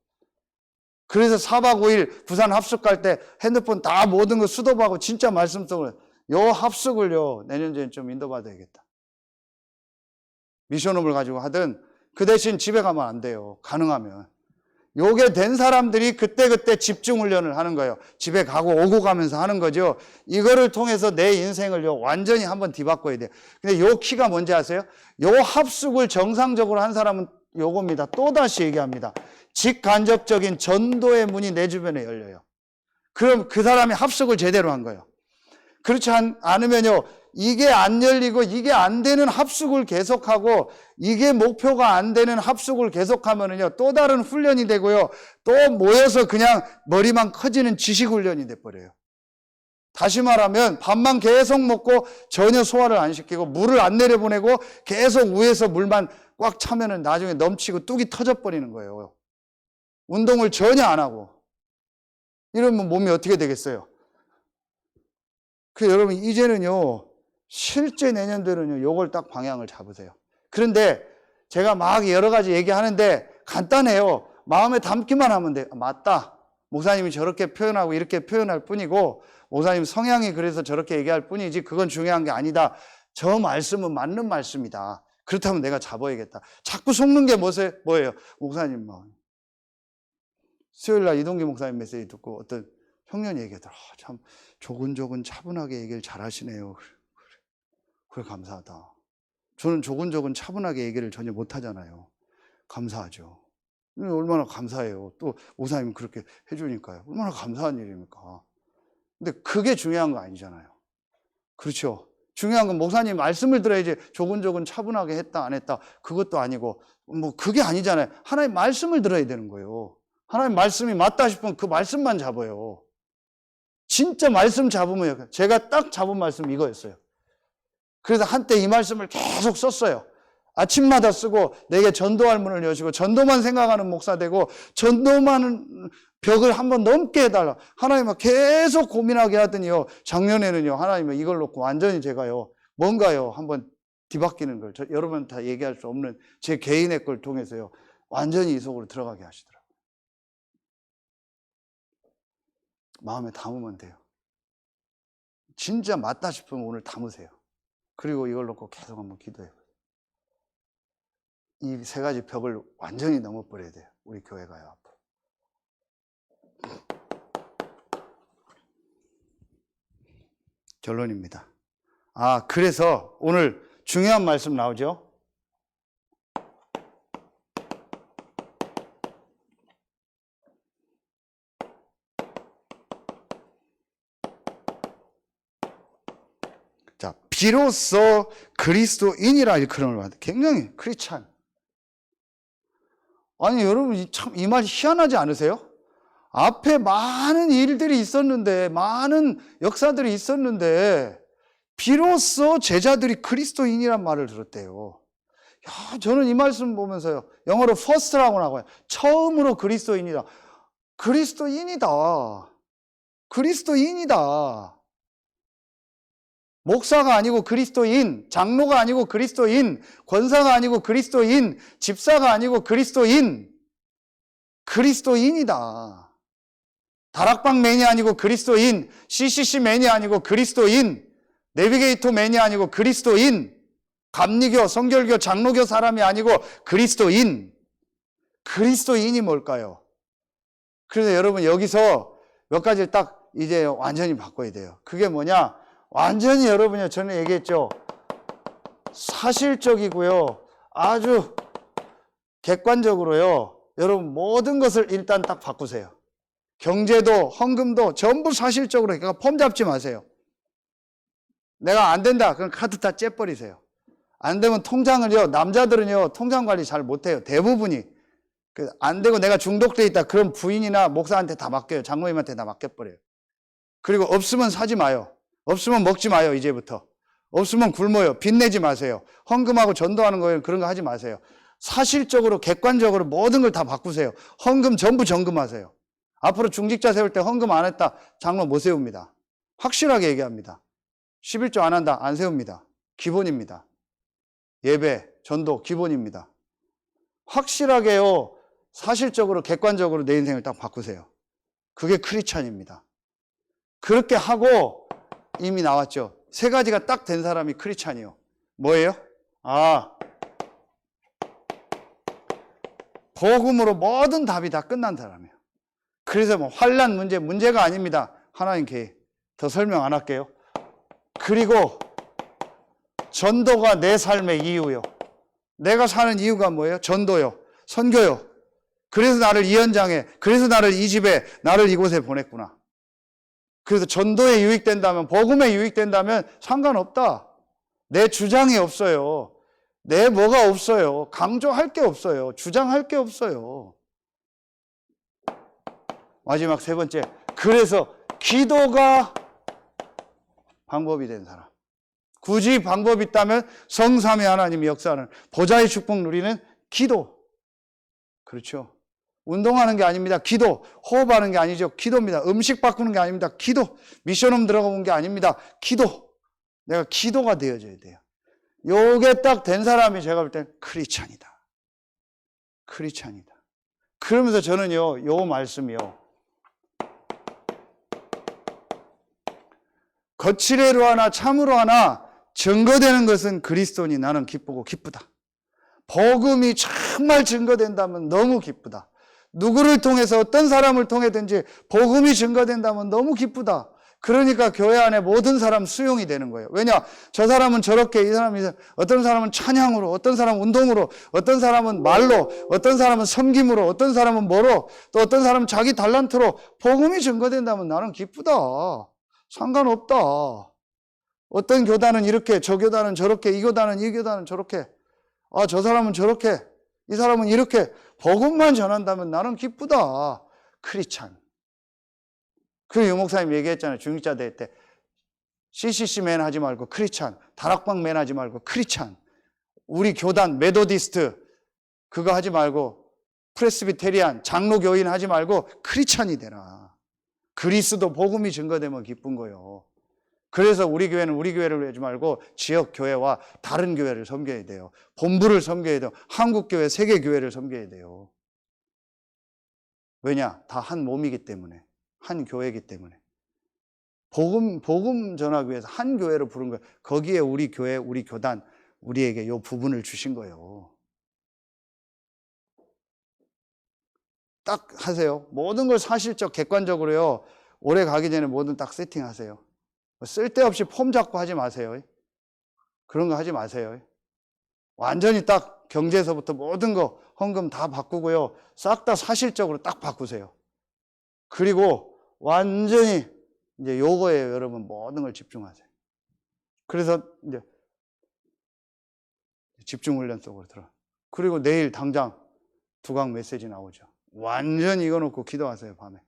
그래서 4박 5일 부산 합숙 갈 때 핸드폰 다 모든 거 수도하고 진짜 말씀 속으로 요 합숙을요, 내년쯤에 좀 인도받아야겠다. 미션홈을 가지고 하든 그 대신 집에 가면 안 돼요. 가능하면. 요게 된 사람들이 그때그때 집중훈련을 하는 거예요. 집에 가고 오고 가면서 하는 거죠. 이거를 통해서 내 인생을요, 완전히 한번 뒤바꿔야 돼요. 근데 요 키가 뭔지 아세요? 요 합숙을 정상적으로 한 사람은 요겁니다. 또다시 얘기합니다. 직간접적인 전도의 문이 내 주변에 열려요. 그럼 그 사람이 합숙을 제대로 한 거예요. 그렇지 않으면요, 이게 안 열리고 이게 안 되는 합숙을 계속하고 이게 목표가 안 되는 합숙을 계속하면은요, 또 다른 훈련이 되고요, 또 모여서 그냥 머리만 커지는 지식훈련이 돼버려요. 다시 말하면 밥만 계속 먹고 전혀 소화를 안 시키고 물을 안 내려보내고 계속 위에서 물만 꽉 차면은 나중에 넘치고 뚝이 터져버리는 거예요. 운동을 전혀 안 하고. 이러면 몸이 어떻게 되겠어요? 여러분, 이제는요, 실제 내년도에는요, 요걸 딱 방향을 잡으세요. 그런데 제가 막 여러 가지 얘기하는데 간단해요. 마음에 담기만 하면 돼요. 맞다. 목사님이 저렇게 표현하고 이렇게 표현할 뿐이고, 목사님 성향이 그래서 저렇게 얘기할 뿐이지 그건 중요한 게 아니다. 저 말씀은 맞는 말씀이다. 그렇다면 내가 잡아야겠다. 자꾸 속는 게 뭐예요? 목사님, 수요일날 이동기 목사님 메시지 듣고 어떤 청년이 얘기하더라. 참 조근조근 차분하게 얘기를 잘 하시네요. 그래, 감사하다. 저는 조근조근 차분하게 얘기를 전혀 못 하잖아요. 감사하죠. 얼마나 감사해요. 또 목사님 그렇게 해주니까요. 얼마나 감사한 일입니까? 근데 그게 중요한 거 아니잖아요. 그렇죠. 중요한 건 목사님 말씀을 들어야지 조근조근 차분하게 했다 안 했다 그것도 아니고 뭐 그게 아니잖아요. 하나님 말씀을 들어야 되는 거예요. 하나님 말씀이 맞다 싶으면 그 말씀만 잡아요. 진짜 말씀 잡으면, 제가 딱 잡은 말씀 이거였어요. 그래서 한때 이 말씀을 계속 썼어요. 아침마다 쓰고 내게 전도할 문을 여시고 전도만 생각하는 목사 되고 전도만 벽을 한번 넘게 해달라. 하나님은 계속 고민하게 하더니요, 작년에는요, 하나님은 이걸 놓고 완전히 제가요, 뭔가요 한번 뒤바뀌는 걸 여러분 다 얘기할 수 없는 제 개인의 걸 통해서요, 완전히 이 속으로 들어가게 하시더라고요. 마음에 담으면 돼요. 진짜 맞다 싶으면 오늘 담으세요. 그리고 이걸 놓고 계속 한번 기도해요. 이 세 가지 벽을 완전히 넘어버려야 돼요. 우리 교회가요, 앞으로. 결론입니다. 그래서 오늘 중요한 말씀 나오죠? 비로소 그리스도인이라 일컬음을 받아. 굉장히 크리스찬. 아니 여러분 참 이 말 희한하지 않으세요? 앞에 많은 일들이 있었는데, 많은 역사들이 있었는데 비로소 제자들이 그리스도인이란 말을 들었대요. 야, 저는 이 말씀 보면서요, 영어로 first라고 나와요. 처음으로 그리스도인이다. 그리스도인이다. 그리스도인이다. 목사가 아니고 그리스도인, 장로가 아니고 그리스도인, 권사가 아니고 그리스도인, 집사가 아니고 그리스도인, 그리스도인이다. 다락방 맨이 아니고 그리스도인, CCC 맨이 아니고 그리스도인, 내비게이터 맨이 아니고 그리스도인, 감리교, 성결교, 장로교 사람이 아니고 그리스도인. 그리스도인이 뭘까요? 그래서 여러분 여기서 몇 가지를 딱 이제 완전히 바꿔야 돼요. 그게 뭐냐? 완전히 여러분이 저는 얘기했죠. 사실적이고요. 아주 객관적으로요. 여러분 모든 것을 일단 딱 바꾸세요. 경제도 헌금도 전부 사실적으로. 그러니까 폼 잡지 마세요. 내가 안 된다. 그럼 카드 다 째버리세요. 안 되면 통장을요. 남자들은요. 통장 관리 잘 못해요. 대부분이. 안 되고 내가 중독돼 있다. 그럼 부인이나 목사한테 다 맡겨요. 장로님한테 다 맡겨버려요. 그리고 없으면 사지 마요. 없으면 먹지 마요. 이제부터. 없으면 굶어요. 빚내지 마세요. 헌금하고 전도하는 거예요. 그런 거 하지 마세요. 사실적으로 객관적으로 모든 걸 다 바꾸세요. 헌금 전부 정금하세요. 앞으로 중직자 세울 때 헌금 안 했다. 장로 못 세웁니다. 확실하게 얘기합니다. 11조 안 한다. 안 세웁니다. 기본입니다. 예배, 전도 기본입니다. 확실하게요. 사실적으로 객관적으로 내 인생을 딱 바꾸세요. 그게 크리스찬입니다. 그렇게 하고 이미 나왔죠. 세 가지가 딱 된 사람이 크리스찬이요. 뭐예요? 복음으로 모든 답이 다 끝난 사람이에요. 그래서 뭐 환난 문제가 아닙니다. 하나님 계획. 더 설명 안 할게요. 그리고 전도가 내 삶의 이유요. 내가 사는 이유가 뭐예요? 전도요. 선교요. 그래서 나를 이 현장에, 그래서 나를 이 집에, 나를 이곳에 보냈구나. 그래서 전도에 유익된다면, 복음에 유익된다면 상관없다. 내 주장이 없어요. 내 뭐가 없어요. 강조할 게 없어요. 주장할 게 없어요. 마지막 세 번째. 그래서 기도가 방법이 된 사람. 굳이 방법이 있다면 성삼위 하나님이 역사하는 보좌의 축복 누리는 기도. 그렇죠. 운동하는 게 아닙니다. 기도. 호흡하는 게 아니죠. 기도입니다. 음식 바꾸는 게 아닙니다. 기도. 미션홈 들어가 본 게 아닙니다. 기도. 내가 기도가 되어져야 돼요. 요게 딱 된 사람이 제가 볼 땐 크리스찬이다. 크리스찬이다. 그러면서 저는요, 요 말씀이요. 거칠애로 하나 참으로 하나 증거되는 것은 그리스도니 나는 기쁘고 기쁘다. 복음이 정말 증거된다면 너무 기쁘다. 누구를 통해서 어떤 사람을 통해든지 복음이 증거된다면 너무 기쁘다. 그러니까 교회 안에 모든 사람 수용이 되는 거예요. 왜냐? 저 사람은 저렇게, 이 사람이, 어떤 사람은 찬양으로, 어떤 사람은 운동으로, 어떤 사람은 말로, 어떤 사람은 섬김으로, 어떤 사람은 뭐로, 또 어떤 사람은 자기 달란트로 복음이 증거된다면 나는 기쁘다. 상관없다. 어떤 교단은 이렇게, 저 교단은 저렇게, 이 교단은 이 교단은 저렇게, 저 사람은 저렇게, 이 사람은 이렇게 복음만 전한다면 나는 기쁘다. 크리스찬. 그 유목사님 얘기했잖아요. 중직자 대회 때. CCC맨 하지 말고 크리스찬. 다락방맨 하지 말고 크리스찬. 우리 교단 메도디스트 그거 하지 말고 프레스비테리안 장로교인 하지 말고 크리스찬이 되라. 그리스도 복음이 증거되면 기쁜 거요. 그래서 우리 교회는 우리 교회를 하지 말고 지역 교회와 다른 교회를 섬겨야 돼요. 본부를 섬겨야 돼요. 한국교회, 세계교회를 섬겨야 돼요. 왜냐? 다 한 몸이기 때문에. 한 교회이기 때문에. 복음 전하기 위해서 한 교회로 부른 거예요. 거기에 우리 교회, 우리 교단, 우리에게 이 부분을 주신 거예요. 딱 하세요. 모든 걸 사실적, 객관적으로요. 오래 가기 전에 뭐든 딱 세팅하세요. 쓸데없이 폼 잡고 하지 마세요. 그런 거 하지 마세요. 완전히 딱 경제에서부터 모든 거 헌금 다 바꾸고요. 싹 다 사실적으로 딱 바꾸세요. 그리고 완전히 이제 요거에 여러분 모든 걸 집중하세요. 그래서 이제 집중훈련 속으로 들어. 그리고 내일 당장 두강 메시지 나오죠. 완전히 이거 놓고 기도하세요, 밤에.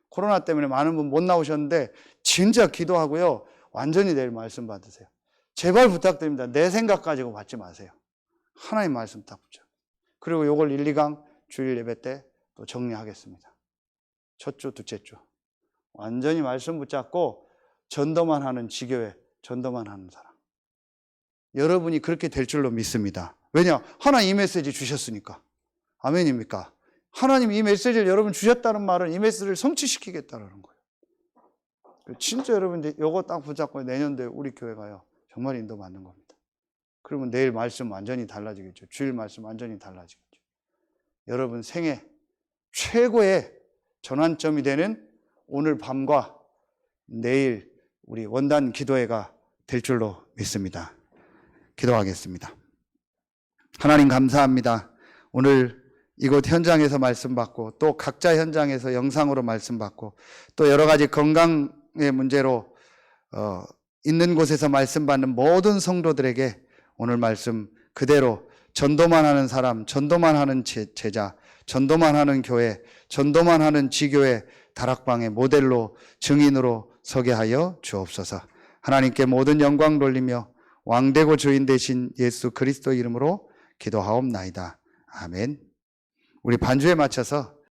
코로나 때문에 많은 분 못 나오셨는데 진짜 기도하고요. 완전히 내일 말씀 받으세요. 제발 부탁드립니다. 내 생각 가지고 받지 마세요. 하나님 말씀 딱 붙여. 그리고 요걸 1, 2강 주일 예배 때 또 정리하겠습니다. 첫 주, 둘째 주. 완전히 말씀 붙잡고 전도만 하는 지교회, 전도만 하는 사람. 여러분이 그렇게 될 줄로 믿습니다. 왜냐? 하나님 이 메시지 주셨으니까. 아멘입니까? 하나님 이 메시지를 여러분 주셨다는 말은 이 메시지를 성취시키겠다는 거예요. 진짜 여러분 이제 요거 딱 붙잡고 내년도에 우리 교회가요. 정말 인도 받는 겁니다. 그러면 내일 말씀 완전히 달라지겠죠. 주일 말씀 완전히 달라지겠죠. 여러분 생애 최고의 전환점이 되는 오늘 밤과 내일 우리 원단 기도회가 될 줄로 믿습니다. 기도하겠습니다. 하나님 감사합니다. 오늘 이곳 현장에서 말씀 받고 또 각자 현장에서 영상으로 말씀 받고 또 여러 가지 건강의 문제로 있는 곳에서 말씀 받는 모든 성도들에게 오늘 말씀 그대로 전도만 하는 사람, 전도만 하는 제자, 전도만 하는 교회, 전도만 하는 지교회 다락방의 모델로 증인으로 서게 하여 주옵소서. 하나님께 모든 영광 돌리며 왕되고 주인 되신 예수 그리스도 이름으로 기도하옵나이다. 아멘. 우리 반주에 맞춰서